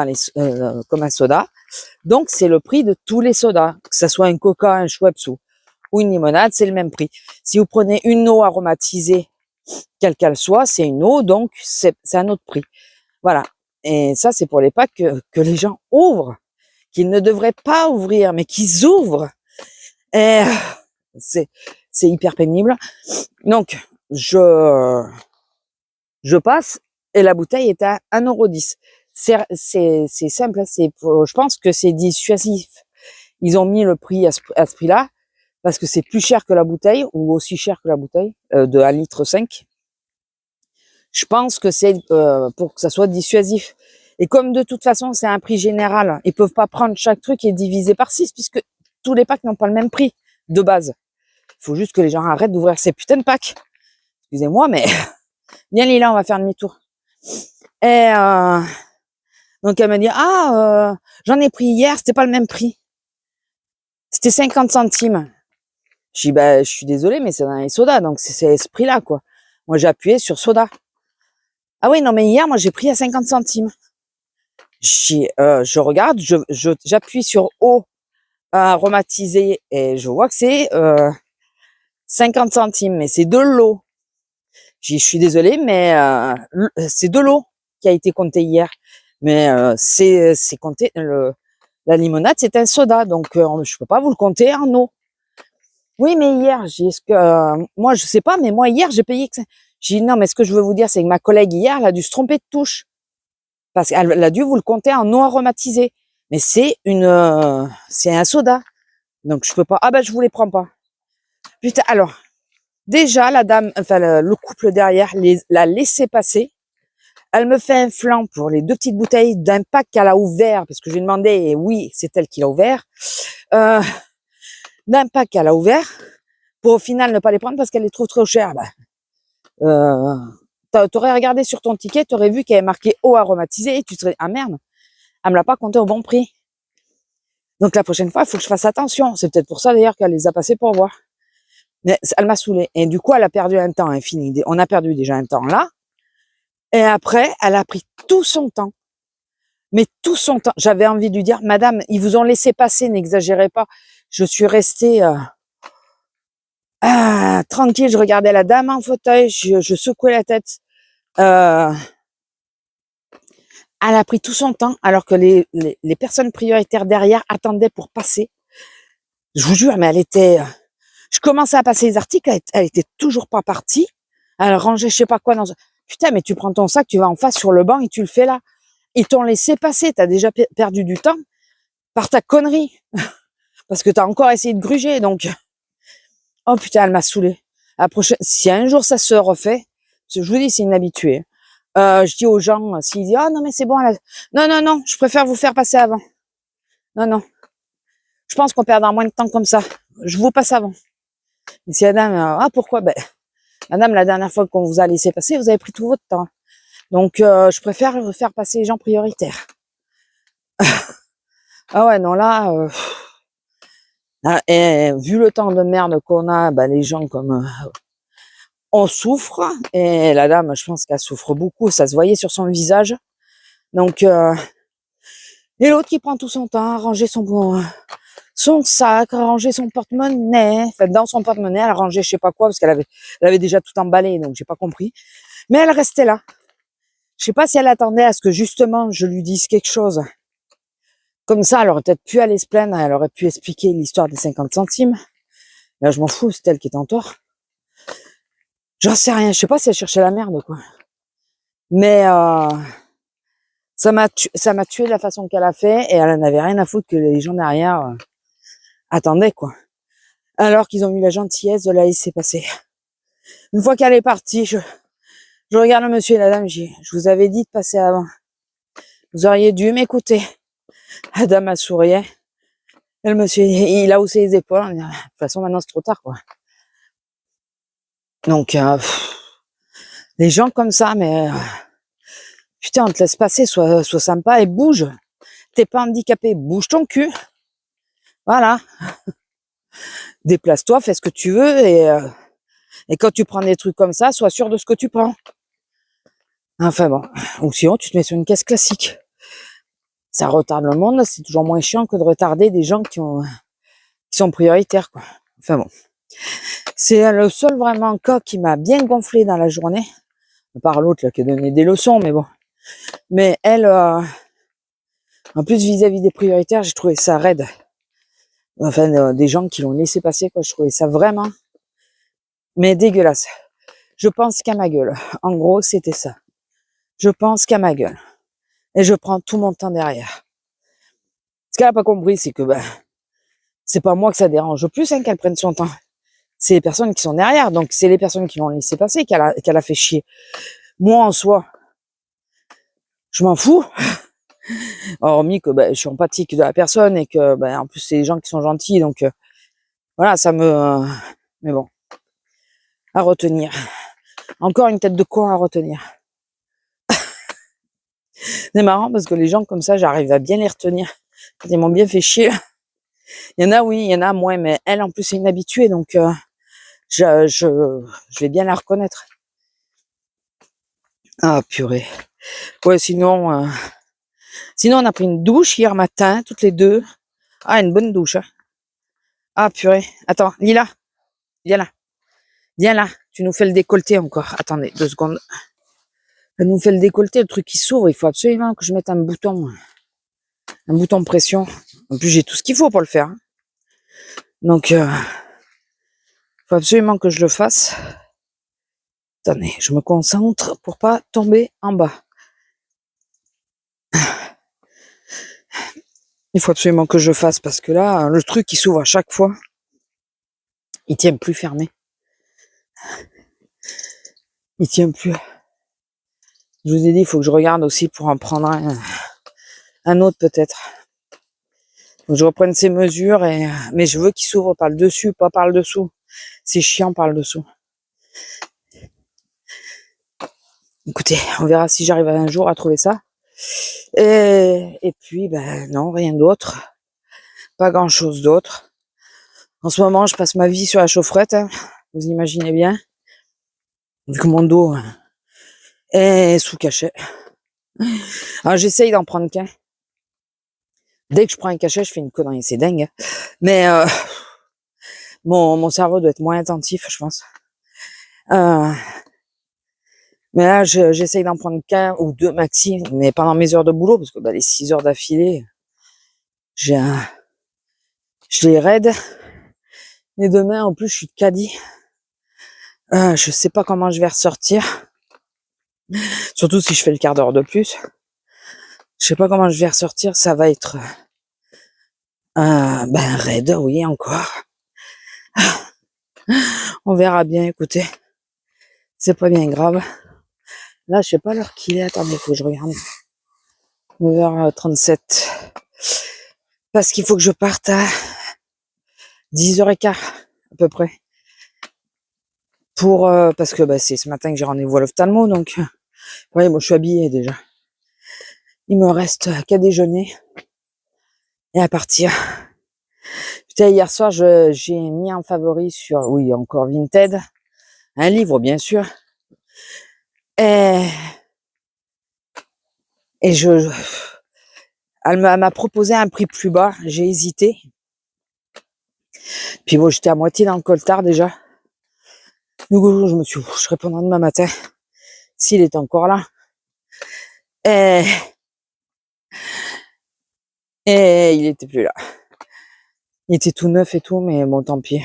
comme un soda. Donc, c'est le prix de tous les sodas, que ce soit un Coca, un Schweppes ou une limonade, c'est le même prix. Si vous prenez une eau aromatisée, quelle qu'elle soit, c'est une eau, donc c'est un autre prix. Voilà. Et ça, c'est pour les packs que les gens ouvrent, qu'ils ne devraient pas ouvrir, mais qu'ils ouvrent. Et c'est hyper pénible. Donc, je passe et la bouteille est à 1,10 €. C'est simple, je pense que c'est dissuasif. Ils ont mis le prix à ce prix-là parce que c'est plus cher que la bouteille ou aussi cher que la bouteille de 1,5 litre. Je pense que c'est pour que ça soit dissuasif. Et comme de toute façon, c'est un prix général, ils peuvent pas prendre chaque truc et diviser par 6 puisque tous les packs n'ont pas le même prix de base. Il faut juste que les gens arrêtent d'ouvrir ces putains de packs. Excusez-moi, mais viens Lila, on va faire demi-tour. Et donc elle me dit j'en ai pris hier, c'était pas le même prix. C'était 50 centimes. Je dis je suis désolée, mais c'est dans les sodas, donc c'est ce prix-là quoi. Moi j'ai appuyé sur soda. Ah oui non mais hier moi j'ai pris à 50 centimes. Je regarde, j'appuie sur eau aromatisée et je vois que c'est 50 centimes, mais c'est de l'eau. Je suis désolée, mais c'est de l'eau qui a été comptée hier. Mais c'est compté, la limonade, c'est un soda, donc je peux pas vous le compter en eau. Oui, mais hier, est-ce que moi, je sais pas, mais moi, hier, j'ai payé que ça. J'ai dit non, mais ce que je veux vous dire, c'est que ma collègue hier, elle a dû se tromper de touche. Parce qu'elle a dû vous le compter en eau aromatisée. Mais c'est un soda. Donc, je peux pas. Ah ben, je vous les prends pas. Putain, alors, déjà, la dame, enfin, le couple derrière l'a laissé passer. Elle me fait un flanc pour les 2 petites bouteilles d'un pack qu'elle a ouvert, parce que je lui ai demandé, et oui, c'est elle qui l'a ouvert, d'un pack qu'elle a ouvert, pour au final ne pas les prendre parce qu'elle les trouve trop chères. T'aurais regardé sur ton ticket, t'aurais vu qu'il y avait marqué eau aromatisée, et tu serais, ah merde, elle me l'a pas compté au bon prix. Donc la prochaine fois, il faut que je fasse attention. C'est peut-être pour ça d'ailleurs qu'elle les a passés pour voir. Mais elle m'a saoulée. Et du coup, elle a perdu un temps infini. On a perdu déjà un temps là. Et après, elle a pris tout son temps. Mais tout son temps. J'avais envie de lui dire, madame, ils vous ont laissé passer, n'exagérez pas. Je suis restée tranquille, je regardais la dame en fauteuil, je secouais la tête. Elle a pris tout son temps, alors que les personnes prioritaires derrière attendaient pour passer. Je vous jure, mais je commençais à passer les articles, elle était toujours pas partie. Elle rangeait je sais pas quoi dans. Putain, mais tu prends ton sac, tu vas en face sur le banc et tu le fais là. Ils t'ont laissé passer, t'as déjà perdu du temps par ta connerie. Parce que t'as encore essayé de gruger, donc. Oh putain, elle m'a saoulée. La prochaine, si un jour ça se refait, je vous dis, c'est une habituée. Je dis aux gens, s'ils disent, non mais c'est bon, non, je préfère vous faire passer avant. Non. Je pense qu'on perdra moins de temps comme ça. Je vous passe avant. Et si la dame, pourquoi? Madame, la dernière fois qu'on vous a laissé passer, vous avez pris tout votre temps. Donc, je préfère vous faire passer les gens prioritaires. Ah ouais, non, là, et vu le temps de merde qu'on a, les gens comme on souffre, et la dame, je pense qu'elle souffre beaucoup, ça se voyait sur son visage. Donc, et l'autre qui prend tout son temps à ranger son sac, à ranger son porte-monnaie, enfin dans son porte-monnaie, elle a rangé je sais pas quoi, parce qu'elle avait déjà tout emballé, donc j'ai pas compris. Mais elle restait là. Je sais pas si elle attendait à ce que justement je lui dise quelque chose. Comme ça, elle aurait peut-être pu aller se plaindre, elle aurait pu expliquer l'histoire des 50 centimes. Là, je m'en fous, c'est elle qui est en tort. J'en sais rien, je sais pas si elle cherchait la merde, quoi. Mais ça m'a tué de la façon qu'elle a fait, et elle en avait rien à foutre que les gens derrière attendaient, quoi. Alors qu'ils ont eu la gentillesse de la laisser passer. Une fois qu'elle est partie, je regarde le monsieur et la dame, je vous avais dit de passer avant. Vous auriez dû m'écouter. La dame a souri. Et le monsieur, il a haussé les épaules. De toute façon, maintenant, c'est trop tard, quoi. Donc, les gens comme ça, mais putain, on te laisse passer, sois sympa et bouge. T'es pas handicapé, bouge ton cul. Voilà. Déplace-toi, fais ce que tu veux et quand tu prends des trucs comme ça, sois sûr de ce que tu prends. Enfin bon. Ou sinon, tu te mets sur une caisse classique. Ça retarde le monde, c'est toujours moins chiant que de retarder des gens qui sont prioritaires, quoi. Enfin bon. C'est le seul vraiment cas qui m'a bien gonflé dans la journée. À part l'autre, là, qui a donné des leçons, mais bon. Mais elle, en plus, vis-à-vis des prioritaires, j'ai trouvé ça raide. Enfin, des gens qui l'ont laissé passer, quoi. Je trouvais ça vraiment, mais dégueulasse. Je pense qu'à ma gueule. En gros, c'était ça. Je pense qu'à ma gueule. Et je prends tout mon temps derrière. Ce qu'elle a pas compris, c'est que, c'est pas moi que ça dérange le plus, qu'elle prenne son temps. C'est les personnes qui sont derrière. Donc, c'est les personnes qui l'ont laissé passer qu'elle a fait chier. Moi, en soi, je m'en fous. Hormis que, je suis empathique de la personne et que, en plus, c'est les gens qui sont gentils. Donc, voilà, ça me, mais bon. À retenir. Encore une tête de con à retenir. C'est marrant parce que les gens comme ça, j'arrive à bien les retenir. Ils m'ont bien fait chier. Il y en a, oui, il y en a moins, mais elle, en plus, c'est une habituée, donc je vais bien la reconnaître. Ah, purée. Ouais, sinon, on a pris une douche hier matin, toutes les deux. Ah, une bonne douche. Hein. Ah, purée. Attends, Lila, viens là. Viens là, tu nous fais le décolleté encore. Attendez, 2 secondes. Elle nous fait le décolleté, le truc qui s'ouvre. Il faut absolument que je mette un bouton pression. En plus, j'ai tout ce qu'il faut pour le faire. Hein. Donc, faut absolument que je le fasse. Attendez, je me concentre pour pas tomber en bas. Il faut absolument que je le fasse parce que là, le truc qui s'ouvre à chaque fois, il tient plus fermé. Il tient plus. Je vous ai dit, il faut que je regarde aussi pour en prendre un autre peut-être. Faut que je reprenne ces mesures mais je veux qu'il s'ouvre par le dessus, pas par le dessous. C'est chiant par le dessous. Écoutez, on verra si j'arrive un jour à trouver ça. Et puis, non, rien d'autre. Pas grand chose d'autre. En ce moment, je passe ma vie sur la chaufferette, hein. Vous imaginez bien. Vu que mon dos est sous cachet. Alors, j'essaye d'en prendre qu'un. Dès que je prends un cachet, je fais une connerie. C'est dingue. Hein. Mais mon cerveau doit être moins attentif, je pense. Mais là, j'essaye d'en prendre qu'un ou 2 maxi, mais pendant mes heures de boulot, parce que les 6 heures d'affilée, je les raide. Et demain, en plus, je suis de caddie. Je sais pas comment je vais ressortir. Surtout si je fais le quart d'heure de plus. Je sais pas comment je vais ressortir. Ça va être raide, oui, encore. On verra bien, écoutez. C'est pas bien grave. Là, je sais pas l'heure qu'il est. Attendez, il faut que je regarde. 9h37. Parce qu'il faut que je parte à 10h15, à peu près. Parce que c'est ce matin que j'ai rendez-vous à l'ophtalmo, donc ouais, moi je suis habillée déjà. Il me reste qu'à déjeuner et à partir. Putain, hier soir, j'ai mis en favori sur, oui, encore Vinted, un livre bien sûr. Et elle m'a proposé un prix plus bas, j'ai hésité. Puis bon, j'étais à moitié dans le coltard déjà. Du coup, je me suis dit, je répondrai demain matin, s'il est encore là. Et il était plus là. Il était tout neuf et tout, mais bon, tant pis.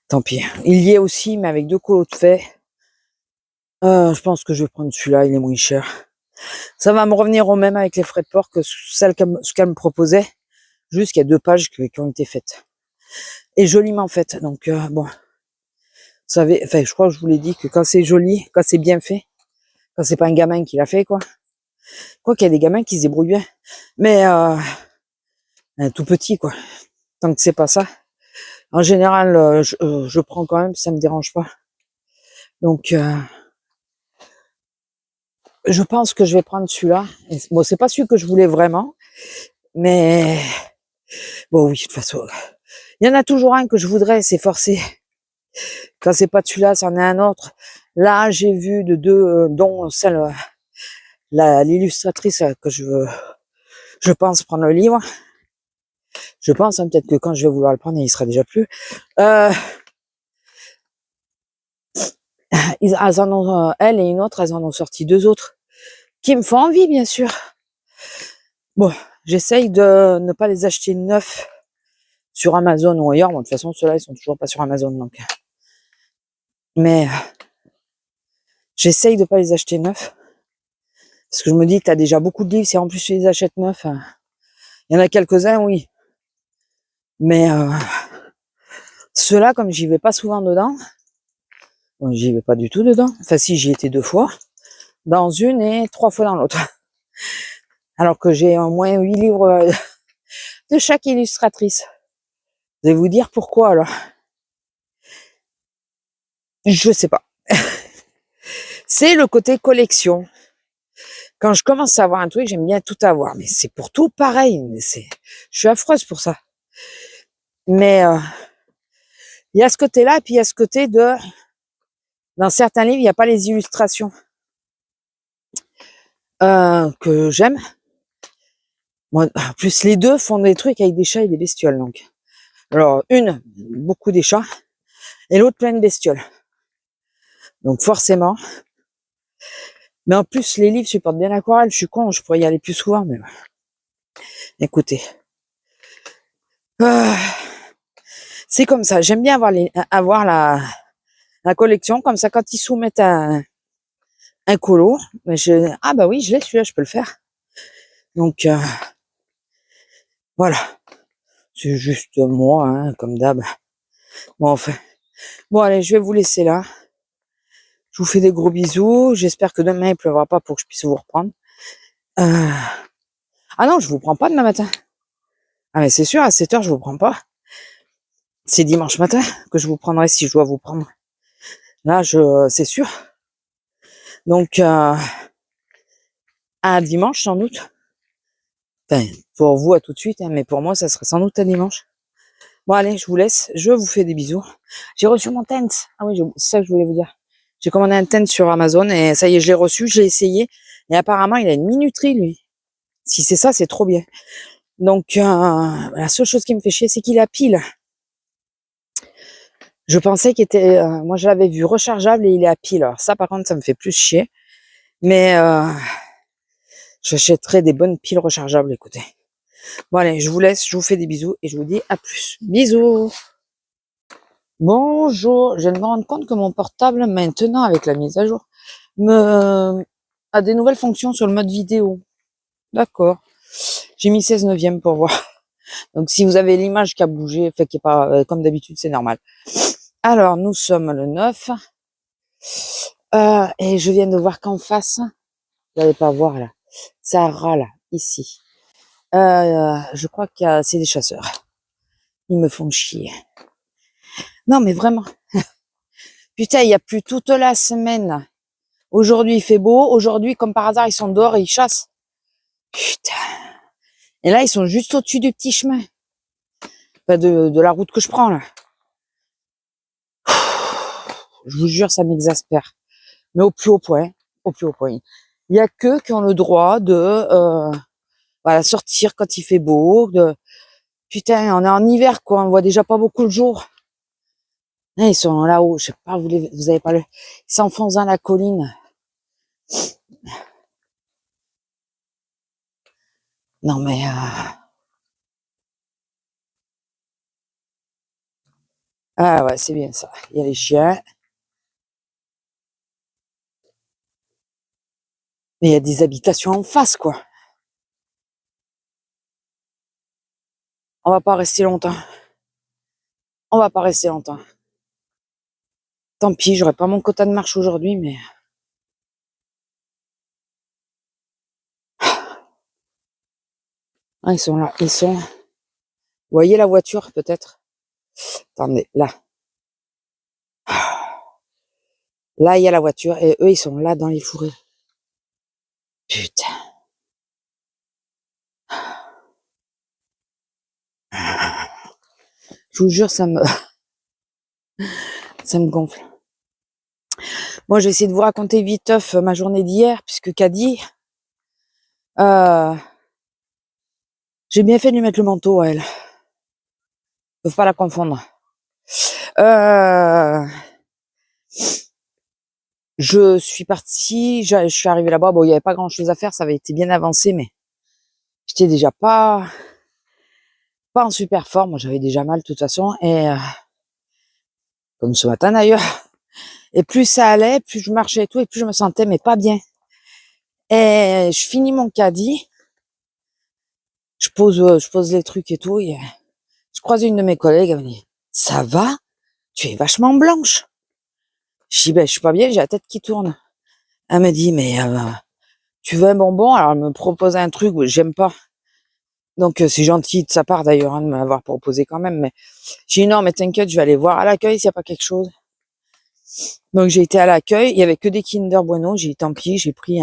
Tant pis. Il y est aussi, mais avec 2 colos de fait. Je pense que je vais prendre celui-là, il est moins cher. Ça va me revenir au même avec les frais de port que ce qu'elle me proposait. Juste qu'il y a 2 pages qui ont été faites. Et joliment faites. Donc, bon. savez, enfin, je crois que je vous l'ai dit que quand c'est joli, quand c'est bien fait, quand c'est pas un gamin qui l'a fait, quoi. Quoi qu'il y a des gamins qui se débrouillent bien. Mais, un tout petit, quoi. Tant que c'est pas ça. En général, je prends quand même, ça me dérange pas. Donc, je pense que je vais prendre celui-là. Bon, c'est pas celui que je voulais vraiment, mais bon, oui, de toute façon, il y en a toujours un que je voudrais, c'est forcé. Quand c'est pas celui-là, c'en est un autre. Là, j'ai vu de deux, dont celle, l'illustratrice que je pense prendre le livre. Je pense, hein, peut-être que quand je vais vouloir le prendre, il sera déjà plus. Elles en ont, elle et une autre, elles en ont sorti deux autres qui me font envie, bien sûr. Bon, j'essaye de ne pas les acheter neufs sur Amazon ou ailleurs. Bon, de toute façon, ceux-là, ils sont toujours pas sur Amazon, donc. Mais j'essaye de pas les acheter neufs. Parce que je me dis que t'as déjà beaucoup de livres, si en plus tu les achètes neufs. Il y en a quelques-uns, oui. Mais ceux-là, comme j'y vais pas souvent dedans, bon, j'y vais pas du tout dedans. Enfin, si, j'y étais 2 fois. Dans une et 3 fois dans l'autre. Alors que j'ai au moins 8 livres de chaque illustratrice. Vous allez vous dire pourquoi, alors. Je sais pas. C'est le côté collection. Quand je commence à avoir un truc, j'aime bien tout avoir. Mais c'est pour tout pareil. Je suis affreuse pour ça. Mais il y a ce côté-là, puis il y a ce côté de... Dans certains livres, il n'y a pas les illustrations que j'aime. Moi, en plus, les deux font des trucs avec des chats et des bestioles. Donc, alors, une, beaucoup des chats, et l'autre, plein de bestioles. Donc, forcément. Mais en plus, les livres supportent bien l'aquarelle. Je suis con, je pourrais y aller plus souvent, mais écoutez. C'est comme ça. J'aime bien avoir la collection. Comme ça, quand ils soumettent un colo, ah bah oui, je l'ai celui-là, je peux le faire. Donc, voilà. C'est juste moi, hein, comme d'hab. Bon, enfin. Bon, allez, je vais vous laisser là. Je vous fais des gros bisous. J'espère que demain, il pleuvra pas pour que je puisse vous reprendre. Ah non, je vous prends pas demain matin. Ah mais c'est sûr, à 7 heures, je vous prends pas. C'est dimanche matin que je vous prendrai si je dois vous prendre. Là, c'est sûr. Donc, à dimanche, sans doute. Enfin, pour vous, à tout de suite, hein, mais pour moi, ça sera sans doute à dimanche. Bon, allez, je vous laisse. Je vous fais des bisous. J'ai reçu mon tent. Ah oui, c'est ça que je voulais vous dire. J'ai commandé un tent sur Amazon et ça y est, je l'ai reçu, j'ai essayé. Et apparemment, il a une minuterie, lui. Si c'est ça, c'est trop bien. Donc, la seule chose qui me fait chier, c'est qu'il a pile. Je pensais qu'il était... moi, je l'avais vu rechargeable et il est à pile. Alors ça, par contre, ça me fait plus chier. Mais j'achèterai des bonnes piles rechargeables, écoutez. Bon, allez, je vous laisse. Je vous fais des bisous et je vous dis à plus. Bisous. Bonjour. Je viens de me rendre compte que mon portable, maintenant, avec la mise à jour, a des nouvelles fonctions sur le mode vidéo. D'accord. J'ai mis 16/9 pour voir. Donc, si vous avez l'image qui a bougé, fait qui est pas comme d'habitude, c'est normal. Alors, nous sommes le 9. Et je viens de voir qu'en face, vous n'allez pas voir là, ça râle ici. Je crois que c'est des chasseurs. Ils me font chier. Non, mais vraiment. Putain, il y a plu toute la semaine. Aujourd'hui, il fait beau. Aujourd'hui, comme par hasard, ils sont dehors et ils chassent. Putain. Et là, ils sont juste au-dessus du petit chemin. Enfin, de la route que je prends, là. Je vous jure, ça m'exaspère. Mais au plus haut point. Au plus haut point. Il y a qu'eux qui ont le droit de voilà, sortir quand il fait beau. Putain, on est en hiver, quoi. On voit déjà pas beaucoup le jour. Là, ils sont là-haut. Je sais pas, vous avez pas le... Ils s'enfoncent dans la colline. Non, mais... Ah ouais, c'est bien ça. Il y a les chiens. Mais il y a des habitations en face, quoi. On va pas rester longtemps. On va pas rester longtemps. Tant pis, j'aurai pas mon quota de marche aujourd'hui, mais... Ah, ils sont là, ils sont... Vous voyez la voiture, peut-être? Attendez, là. Là, il y a la voiture, et eux, ils sont là, dans les fourrés. Putain. Je vous jure, ça me gonfle. Moi, je vais essayer de vous raconter viteuf ma journée d'hier, puisque Caddy, j'ai bien fait de lui mettre le manteau à elle. Faut pas la confondre. Je suis partie, je suis arrivée là-bas, bon, il y avait pas grand-chose à faire, ça avait été bien avancé, mais j'étais déjà pas en super forme. Moi, j'avais déjà mal de toute façon, et comme ce matin d'ailleurs. Et plus ça allait, plus je marchais et tout, et plus je me sentais mais pas bien. Et je finis mon caddie, je pose les trucs et tout, et je croise une de mes collègues, elle me dit, ça va? Tu es vachement blanche. Je dis, ben, je suis pas bien, j'ai la tête qui tourne. Elle me dit, mais tu veux un bonbon? Alors elle me propose un truc que j'aime pas. Donc c'est gentil de sa part d'ailleurs, hein, de m'avoir proposé quand même, mais j'ai dit non, mais t'inquiète, je vais aller voir à l'accueil s'il n'y a pas quelque chose. Donc j'ai été à l'accueil, il y avait que des Kinder Bueno, j'ai dit tant pis, j'ai pris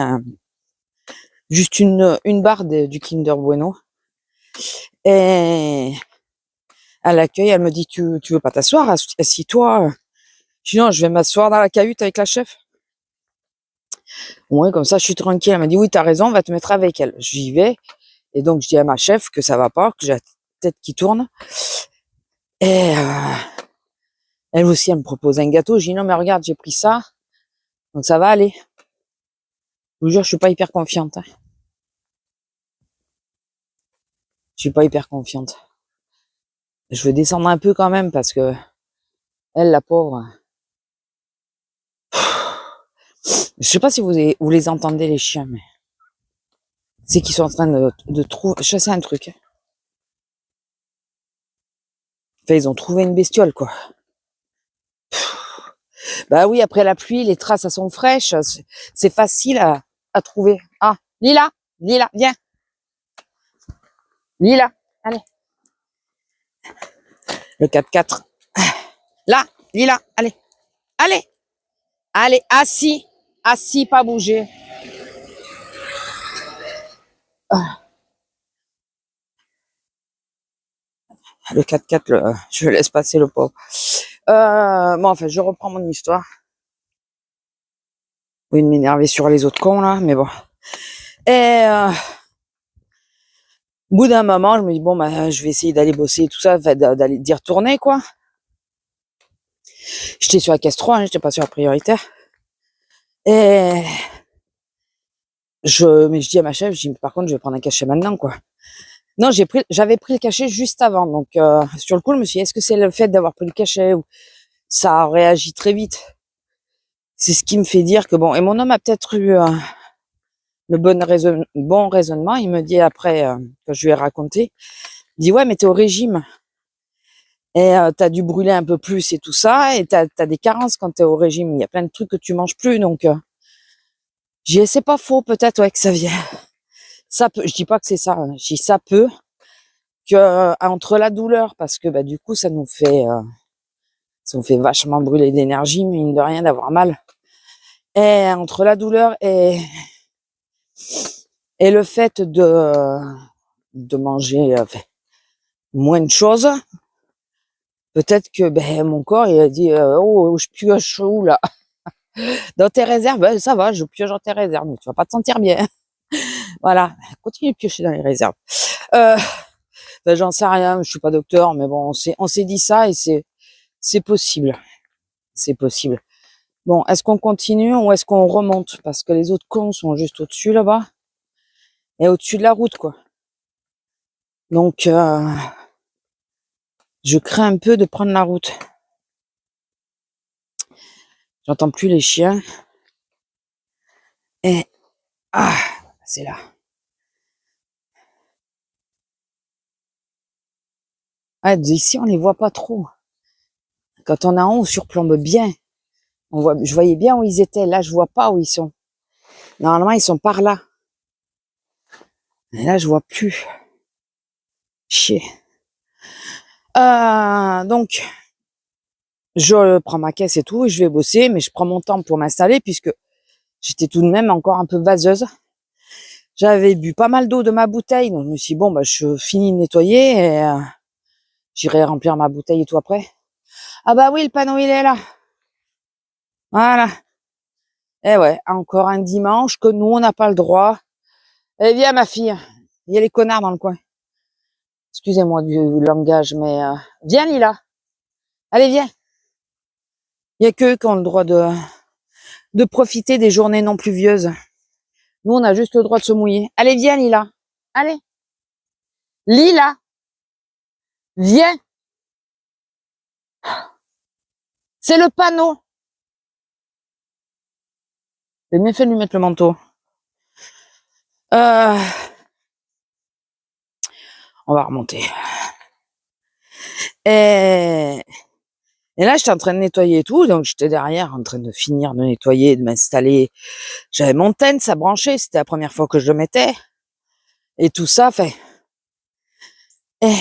juste une barre du Kinder Bueno. Et à l'accueil, elle me dit, tu veux pas t'asseoir, assis-toi. Je dis non, je vais m'asseoir dans la cahute avec la chef. Ouais, comme ça, je suis tranquille. Elle m'a dit, oui, t'as raison, on va te mettre avec elle. J'y vais. Et donc, je dis à ma chef que ça va pas, que j'ai la tête qui tourne. Et elle aussi, elle me propose un gâteau. Je dis, non, mais regarde, j'ai pris ça. Donc, ça va aller. Je vous jure, je suis pas hyper confiante. Hein. Je suis pas hyper confiante. Je veux descendre un peu quand même parce que elle, la pauvre... Je sais pas si vous les entendez, les chiens, mais... C'est qu'ils sont en train de chasser un truc. Enfin, ils ont trouvé une bestiole, quoi. Bah oui, après la pluie, les traces, elles sont fraîches. C'est facile à trouver. Ah, Lila, viens. Lila, allez. Le 4x4. Là, Lila, allez. Allez. Allez, assis. Assis, pas bouger. Le 4x4, je laisse passer le pauvre. Bon, enfin, je reprends mon histoire. Oui, de m'énerver sur les autres cons, là, mais bon. Et au bout d'un moment, je me dis, bon, bah, je vais essayer d'aller bosser et tout ça, d'aller d'y retourner, quoi. J'étais sur la caisse 3, hein, j'étais pas sur la prioritaire. Et mais je dis à ma chef, je dis, par contre, je vais prendre un cachet maintenant, quoi. Non, j'avais pris le cachet juste avant. Donc, sur le coup, je me suis dit, est-ce que c'est le fait d'avoir pris le cachet ou ça a réagi très vite? C'est ce qui me fait dire que bon, et mon homme a peut-être eu le bon raisonnement. Il me dit après, que je lui ai raconté, il dit, ouais, mais t'es au régime. Et t'as dû brûler un peu plus et tout ça, et t'as des carences quand t'es au régime. Il y a plein de trucs que tu manges plus, donc j'ai dit, c'est pas faux, peut-être ouais que ça vient. Ça peut, je dis pas que c'est ça, hein. Je dis ça peut que entre la douleur, parce que bah du coup ça nous fait vachement brûler d'énergie, mine de rien d'avoir mal. Et entre la douleur et le fait de manger moins de choses, peut-être que ben mon corps il a dit oh je pioche où là dans tes réserves, ben, ça va, je pioche dans tes réserves, mais tu vas pas te sentir bien. Voilà, continue de piocher dans les réserves. Ben, j'en sais rien, je suis pas docteur, mais bon, on s'est dit ça et c'est possible, c'est possible. Bon, est-ce qu'on continue ou est-ce qu'on remonte? Parce que les autres cons sont juste au-dessus là-bas et au-dessus de la route, quoi. Donc, je crains un peu de prendre la route. J'entends plus les chiens. Et c'est là. Ah, d'ici on les voit pas trop. Quand on est en haut, on surplombe bien. Je voyais bien où ils étaient. Là, je vois pas où ils sont. Normalement, ils sont par là. Et là, je vois plus. Chier. Donc, je prends ma caisse et tout, et je vais bosser, mais je prends mon temps pour m'installer puisque j'étais tout de même encore un peu vaseuse. J'avais bu pas mal d'eau de ma bouteille, donc je me suis dit, bon, bah, je finis de nettoyer et j'irai remplir ma bouteille et tout après. Ah bah oui, le panneau, il est là. Voilà. Eh ouais, encore un dimanche que nous, on n'a pas le droit. Eh viens, ma fille. Il y a les connards dans le coin. Excusez-moi du langage, mais viens, Lila. Allez, viens. Il y a qu'eux qui ont le droit de profiter des journées non pluvieuses. Nous, on a juste le droit de se mouiller. Allez, viens, Lila. Allez. Lila. Viens. C'est le panneau. J'ai bien fait de lui mettre le manteau. On va remonter. Et là, j'étais en train de nettoyer et tout, donc j'étais derrière en train de finir de nettoyer, de m'installer. J'avais mon tent, ça branchait, c'était la première fois que je le mettais. Et tout ça fait. Et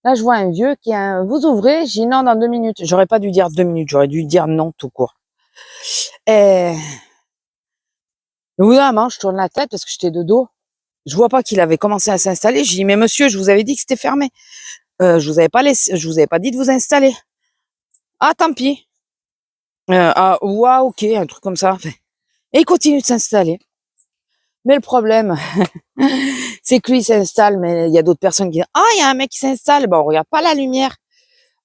là, je vois un vieux qui a vous ouvrez, j'ai dit non, dans 2 minutes. J'aurais pas dû dire 2 minutes, j'aurais dû dire non tout court. Et au bout d'un moment, je tourne la tête parce que j'étais de dos. Je vois pas qu'il avait commencé à s'installer. Je dis mais monsieur, je vous avais dit que c'était fermé. Je vous avais pas dit de vous installer. Ah, tant pis. Ok, un truc comme ça. Et il continue de s'installer. Mais le problème, c'est que lui s'installe, mais il y a d'autres personnes qui disent, ah, il y a un mec qui s'installe. Bon, on regarde pas la lumière.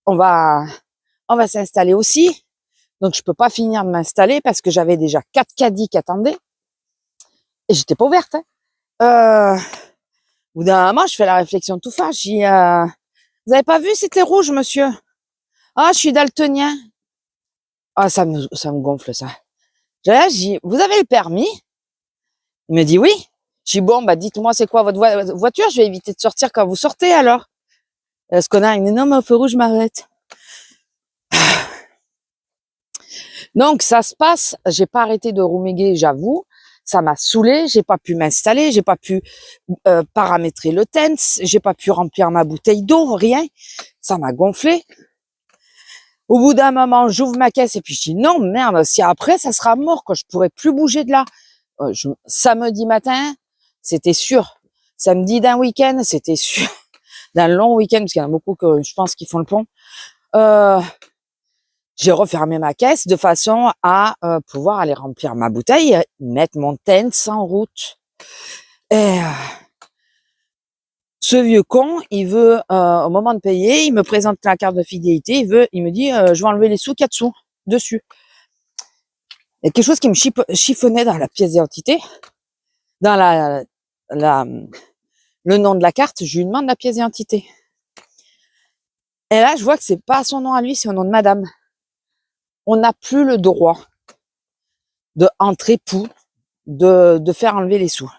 On va s'installer aussi. Donc, je peux pas finir de m'installer parce que j'avais déjà 4 caddies qui attendaient. Et j'étais pas ouverte, hein. Au bout d'un moment, je fais la réflexion tout fâche. Je dis, vous avez pas vu, c'était rouge, monsieur. Ah, je suis daltonien. Ah, ça me gonfle, ça. Je dis, vous avez le permis? Il me dit oui. Je dis, bon, bah, dites-moi, c'est quoi votre voiture? Je vais éviter de sortir quand vous sortez, alors. Ce connard, il me dit, non, mais au feu rouge, je m'arrête. Donc, ça se passe. J'ai pas arrêté de rouméguer, j'avoue. Ça m'a saoulé. J'ai pas pu m'installer. J'ai pas pu paramétrer le tent. J'ai pas pu remplir ma bouteille d'eau. Rien. Ça m'a gonflé. Au bout d'un moment, j'ouvre ma caisse et puis je dis non, merde, si après ça sera mort, quand je pourrai plus bouger de là. Samedi matin, c'était sûr. Samedi d'un week-end, c'était sûr. D'un long week-end, parce qu'il y en a beaucoup que je pense qu'ils font le pont. J'ai refermé ma caisse de façon à pouvoir aller remplir ma bouteille, mettre mon tent en route. Et ce vieux con, il veut, au moment de payer, il me présente la carte de fidélité, il me dit, je vais enlever les sous qu'il y a dessous, dessus. Il y a quelque chose qui me chiffonnait dans la pièce d'identité, dans le nom de la carte, je lui demande la pièce d'identité. Et là, je vois que c'est pas son nom à lui, c'est au nom de madame. On n'a plus le droit de entrer pour, de faire enlever les sous.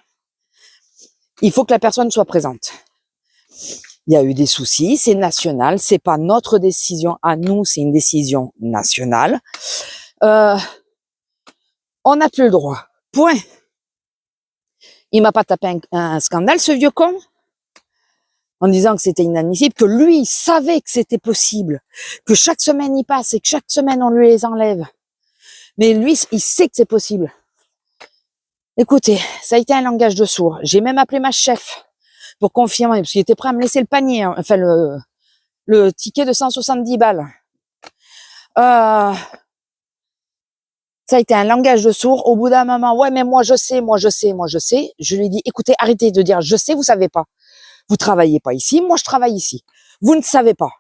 Il faut que la personne soit présente. Il y a eu des soucis, c'est national, c'est pas notre décision à nous, c'est une décision nationale. On n'a plus le droit. Point. Il m'a pas tapé un scandale, ce vieux con, en disant que c'était inadmissible, que lui, il savait que c'était possible, que chaque semaine il passe et que chaque semaine on lui les enlève. Mais lui, il sait que c'est possible. Écoutez, ça a été un langage de sourd. J'ai même appelé ma chef pour confirmer, parce qu'il était prêt à me laisser le panier, hein, enfin le ticket de 170 balles. Ça a été un langage de sourd. Au bout d'un moment, ouais, mais moi je sais. Je lui ai dit, écoutez, arrêtez de dire je sais, vous savez pas. Vous travaillez pas ici, moi je travaille ici. Vous ne savez pas.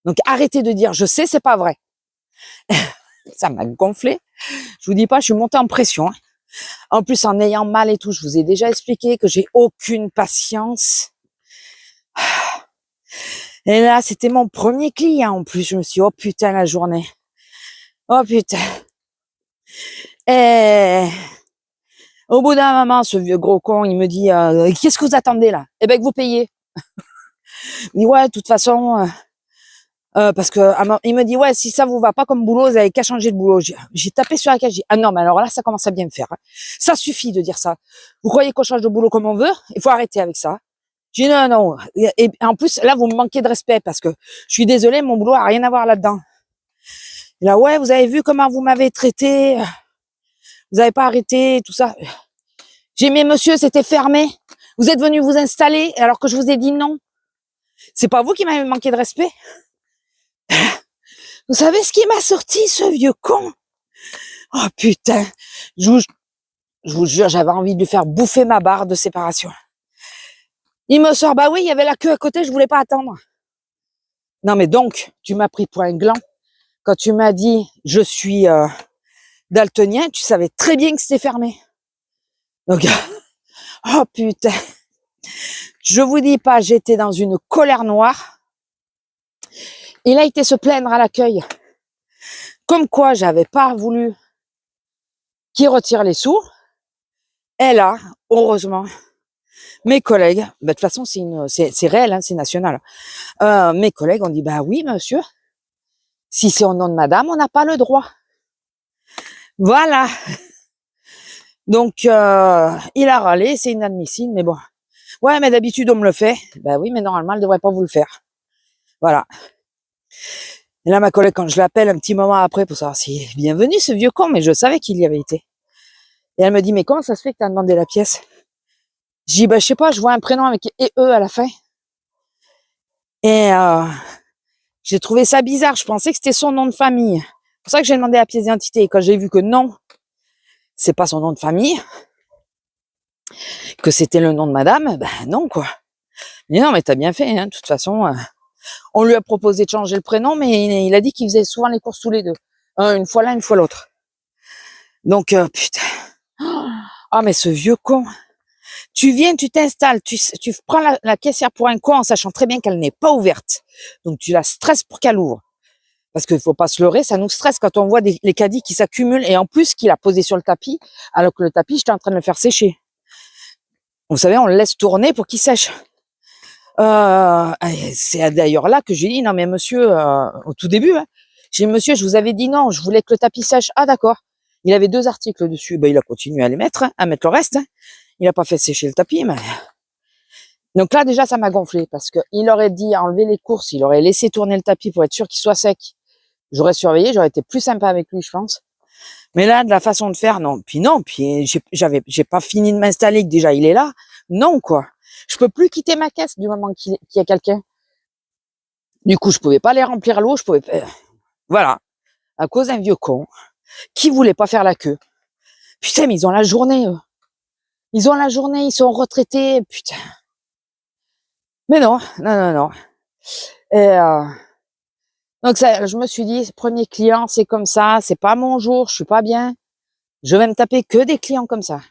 Donc arrêtez de dire je sais, c'est pas vrai. Ça m'a gonflé. Je vous dis pas, je suis montée en pression, hein. En plus, en ayant mal et tout, je vous ai déjà expliqué que j'ai aucune patience. Et là, c'était mon premier client en plus. Je me suis dit, oh putain, la journée. Oh putain. Et au bout d'un moment, ce vieux gros con, il me dit, qu'est-ce que vous attendez là? Eh ben, que vous payez. Il me dit, ouais, de toute façon, Parce que il me dit, ouais, si ça vous va pas comme boulot, vous avez qu'à changer de boulot. J'ai tapé sur la cage, j'ai dit, ah non, mais alors là, ça commence à bien me faire. Hein. Ça suffit de dire ça. Vous croyez qu'on change de boulot comme on veut? Il faut arrêter avec ça. J'ai dit, non, non. Et en plus, là, vous me manquez de respect parce que je suis désolée, mon boulot a rien à voir là-dedans. Et là, ouais, vous avez vu comment vous m'avez traité. Vous avez pas arrêté, tout ça. J'ai dit, mais monsieur, c'était fermé. Vous êtes venu vous installer alors que je vous ai dit non. C'est pas vous qui m'avez manqué de respect. Vous savez ce qui m'a sorti, ce vieux con? Oh putain, je vous jure, j'avais envie de lui faire bouffer ma barre de séparation. Il me sort, bah oui, il y avait la queue à côté, je voulais pas attendre. Non mais donc, tu m'as pris pour un gland. Quand tu m'as dit, je suis daltonien, tu savais très bien que c'était fermé. Donc, oh putain, je vous dis pas, j'étais dans une colère noire. Il a été se plaindre à l'accueil. Comme quoi, j'avais pas voulu qu'il retire les sous. Et là, heureusement, mes collègues, bah, de toute façon, c'est réel, hein, c'est national. Mes collègues ont dit, bah oui, monsieur, si c'est au nom de madame, on n'a pas le droit. Voilà. Donc, il a râlé, c'est inadmissible, mais bon. Ouais, mais d'habitude, on me le fait. Ben oui, mais normalement, elle devrait pas vous le faire. Voilà. Et là, ma collègue, quand je l'appelle un petit moment après pour savoir si bienvenue ce vieux con, mais je savais qu'il y avait été. Et elle me dit, mais comment ça se fait que tu as demandé la pièce? Je dis, bah, je sais pas, je vois un prénom avec et E à la fin. Et j'ai trouvé ça bizarre. Je pensais que c'était son nom de famille. C'est pour ça que j'ai demandé la pièce d'identité. Et quand j'ai vu que non, c'est pas son nom de famille, que c'était le nom de madame, ben non, quoi. Mais non, mais t'as bien fait, hein. De toute façon, on lui a proposé de changer le prénom, mais il a dit qu'il faisait souvent les courses tous les deux. Une fois l'un, une fois l'autre. Donc, putain. Ah, mais ce vieux con. Tu viens, tu t'installes, tu prends la caissière pour un con en sachant très bien qu'elle n'est pas ouverte. Donc, tu la stresses pour qu'elle ouvre. Parce qu'il faut pas se leurrer, ça nous stresse quand on voit les caddies qui s'accumulent et en plus qu'il a posé sur le tapis, alors que le tapis, j'étais en train de le faire sécher. Vous savez, on le laisse tourner pour qu'il sèche. C'est d'ailleurs là que j'ai dit, non mais monsieur, au tout début, hein, j'ai dit, monsieur, je vous avais dit non, je voulais que le tapis sèche. Ah d'accord. Il avait 2 articles dessus, ben il a continué à les mettre, hein, à mettre le reste. Hein. Il a pas fait sécher le tapis, mais... Donc là déjà ça m'a gonflé parce que il aurait dit enlever les courses, il aurait laissé tourner le tapis pour être sûr qu'il soit sec. J'aurais surveillé, j'aurais été plus sympa avec lui, je pense. Mais là, de la façon de faire, non. Puis non, puis j'ai pas fini de m'installer, que déjà il est là. Non, quoi. Je peux plus quitter ma caisse du moment qu'il y a quelqu'un. Du coup, je pouvais pas aller remplir l'eau, je pouvais pas... Voilà. À cause d'un vieux con qui voulait pas faire la queue. Putain, mais ils ont la journée, eux. Ils ont la journée, ils sont retraités, putain. Mais non, non, non, non. Et donc ça, je me suis dit, premier client, c'est comme ça, c'est pas mon jour, je suis pas bien. Je vais me taper que des clients comme ça.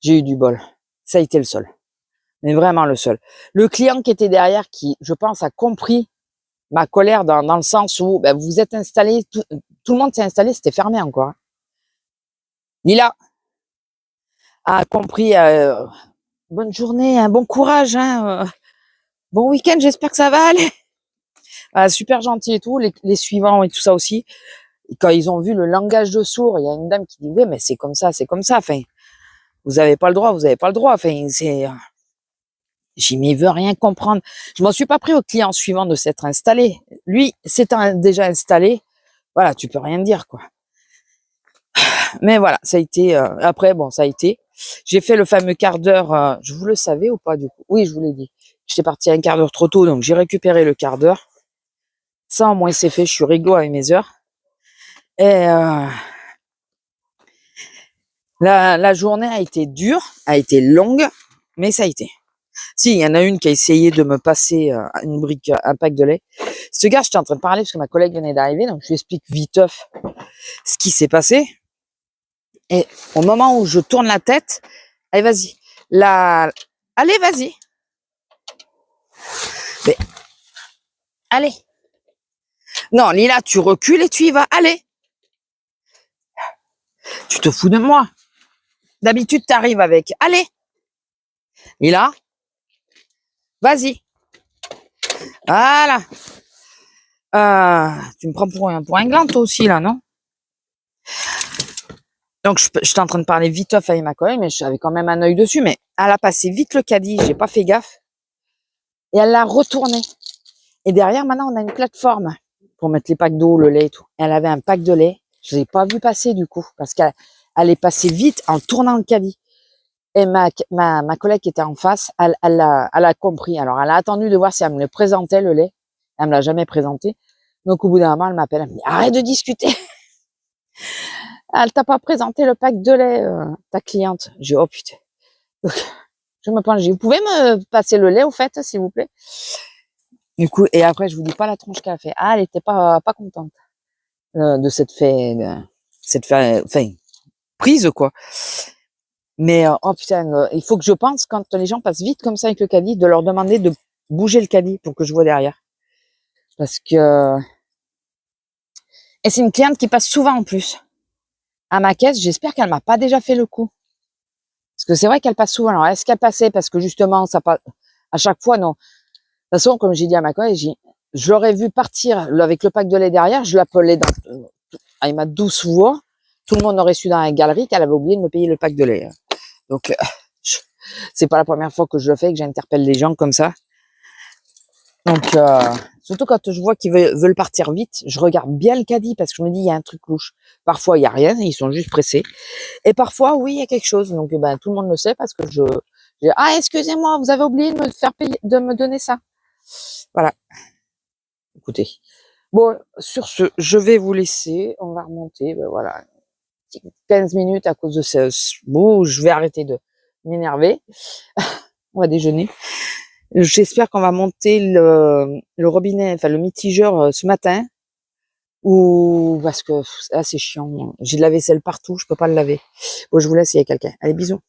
J'ai eu du bol. Ça a été le seul. Mais vraiment le seul. Le client qui était derrière, qui, je pense, a compris ma colère dans le sens où ben, vous êtes installé, tout le monde s'est installé, c'était fermé encore. Lila a compris, bonne journée, un bon courage, hein, bon week-end, j'espère que ça va aller. Super gentil et tout, les suivants et tout ça aussi. Et quand ils ont vu le langage de sourd, il y a une dame qui dit, oui, mais c'est comme ça, c'est comme ça. Enfin, vous avez pas le droit, vous avez pas le droit. Enfin, c'est... J'ai mis, il veut rien comprendre. Je m'en suis pas pris au client suivant de s'être installé. Lui, s'étant déjà installé, voilà, tu peux rien dire, quoi. Mais voilà, ça a été, après, bon, ça a été. J'ai fait le fameux quart d'heure, je vous le savais ou pas, du coup? Oui, je vous l'ai dit. J'étais partie un quart d'heure trop tôt, donc j'ai récupéré le quart d'heure. Ça, au moins, c'est fait, je suis réglo avec mes heures. Et, la journée a été dure, a été longue, mais ça a été. Si, il y en a une qui a essayé de me passer une brique, un pack de lait. Ce gars, j'étais en train de parler parce que ma collègue venait d'arriver, donc je lui explique viteuf ce qui s'est passé. Et au moment où je tourne la tête, allez, vas-y. Allez, vas-y. Mais, allez. Non, Lila, tu recules et tu y vas. Allez. Tu te fous de moi. D'habitude, t'arrives avec. Allez. Lila, vas-y. Voilà. Tu me prends pour un gland, toi aussi, là, non? Donc, j'étais en train de parler viteuf avec ma collègue, mais j'avais quand même un œil dessus. Mais elle a passé vite le caddie, j'ai pas fait gaffe. Et elle l'a retourné. Et derrière, maintenant, on a une plateforme pour mettre les packs d'eau, le lait et tout. Elle avait un pack de lait. Je l'ai pas vu passer, du coup, parce qu'elle est passée vite en tournant le caddie. Et ma collègue qui était en face, elle a compris. Alors, elle a attendu de voir si elle me le présentait, le lait. Elle me l'a jamais présenté. Donc, au bout d'un moment, elle m'appelle. Elle me dit, arrête de discuter. Elle t'a pas présenté le pack de lait, ta cliente. J'ai dit, oh putain. Donc, je me penche. J'ai dit, vous pouvez me passer le lait, au fait, s'il vous plaît? Du coup, et après, je vous dis pas la tronche qu'elle a fait. Ah, elle était pas contente de enfin, prise, quoi. Mais, oh putain, il faut que je pense, quand les gens passent vite comme ça avec le caddie, de leur demander de bouger le caddie pour que je vois derrière. Parce que, et c'est une cliente qui passe souvent en plus. À ma caisse, j'espère qu'elle m'a pas déjà fait le coup. Parce que c'est vrai qu'elle passe souvent. Alors, est-ce qu'elle passait parce que justement, ça passe, à chaque fois, non. De toute façon, comme j'ai dit à ma collègue, je l'aurais vu partir avec le pack de lait derrière, je l'appelais avec ma douce voix. Tout le monde aurait su dans la galerie qu'elle avait oublié de me payer le pack de lait. Donc, c'est pas la première fois que je le fais, que j'interpelle les gens comme ça. Donc, surtout quand je vois qu'ils veulent partir vite, je regarde bien le caddie parce que je me dis, il y a un truc louche. Parfois, il y a rien, ils sont juste pressés. Et parfois, oui, il y a quelque chose. Donc, ben, tout le monde le sait parce que ah, excusez-moi, vous avez oublié de me faire payer, de me donner ça. Voilà. Écoutez. Bon, sur ce, je vais vous laisser. On va remonter. Ben voilà. 15 minutes à cause de ce, je vais arrêter de m'énerver. On va déjeuner. J'espère qu'on va monter le robinet, enfin, le mitigeur ce matin. Ou, parce que, là, c'est chiant. J'ai de la vaisselle partout, je peux pas le laver. Bon, je vous laisse, il y a quelqu'un. Allez, bisous.